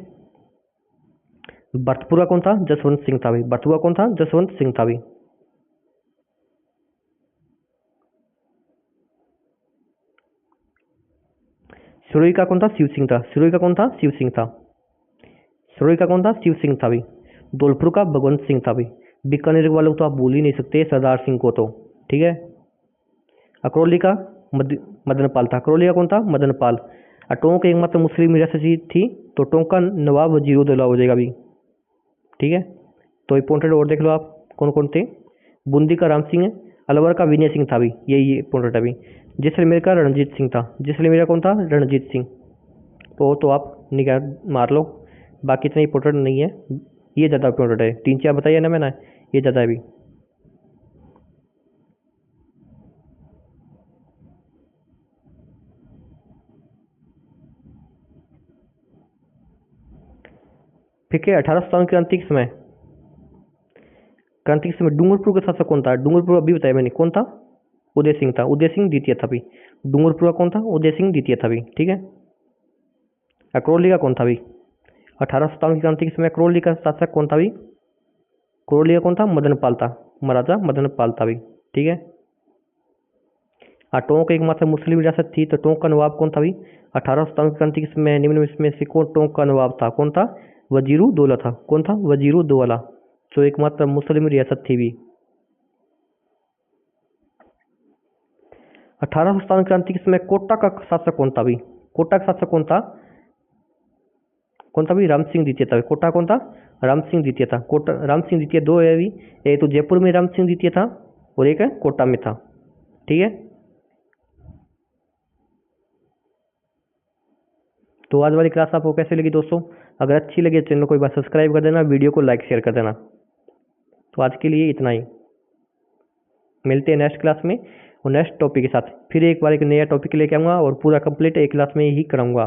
भरतपुर का कौन था? जसवंत सिंह था भी। भरतपुर का कौन था? जसवंत सिंह था भी। सिरोही का कौन था? शिव सिंह था। सिरोही का कौन था? शिव सिंह था। सिरोही का कौन था? शिव सिंह था भी। धौलपुर का भगवंत सिंह था भी। बीकानेर वालों को तो आप भूल ही नहीं सकते सरदार सिंह को तो। ठीक है, अकरौली का मदनपाल था। अकरौली का कौन था? मदनपाल। और टोंक एकमात्र मुस्लिम रियासत थी, तो टोंक का नवाब वजीरुद्दौला हो जाएगा भी। ठीक है, तो इंपॉर्टेंट और देख लो आप कौन कौन थे। बूंदी का राम सिंह है। अलवर का विनय सिंह था भी, यही इंपॉर्टेंट है भी। जैसलमेर का रणजीत सिंह था। जैसलमेर का कौन था? रणजीत सिंह। तो आप निगाह मार लो, बाकी इतना इंपॉर्टेंट नहीं है, ये ज़्यादा इंपॉर्टेंट है। 3-4 बताइए ना मैंने, ये ज़्यादा है भी। ठीक है, 1857 क्रांति के समय डूंगरपुर का शासक कौन था? डूंगरपुर अभी बताया मैंने, कौन था? उदय सिंह था। उदय सिंह द्वितीय था भी। डूंगरपुर का कौन था? उदय सिंह द्वितीय था भी। ठीक है, अकरौली का कौन था भी? 1857 की क्रांति के समय अकरौली का शासक कौन था भी? अकरौली का कौन था? मदनपाल था, महाराजा मदनपाल था भी। ठीक है, टोंक एकमात्र मुस्लिम रियासत थी, तो टोंक का नवाब कौन था भी? 1857 की क्रांति के समय निम्न में से कौन टोंक का नवाब था? कौन था? वजीरुद्दौला था। कौन था? वजीरुद्दौला, जो एकमात्र मुस्लिम रियासत थी भी। 1857 क्रांति के समय कोटा का शासक कौन था भी? कोटा का शासक कौन था? कौन था भी? राम सिंह द्वितीय था। कोटा कौन था? राम सिंह द्वितीय था। कोटा राम सिंह द्वितीय दो है अभी, एक तो जयपुर में राम सिंह द्वितीय था और एक है कोटा में था। ठीक है, तो आज वाली क्लास आपको कैसी लगी दोस्तों? अगर अच्छी लगी तो चैनल को एक बार सब्सक्राइब कर देना, वीडियो को लाइक शेयर कर देना। तो आज के लिए इतना ही, मिलते हैं नेक्स्ट क्लास में और नेक्स्ट टॉपिक के साथ। फिर एक बार एक नया टॉपिक लेके आऊँगा और पूरा कंप्लीट एक क्लास में ही कराऊंगा।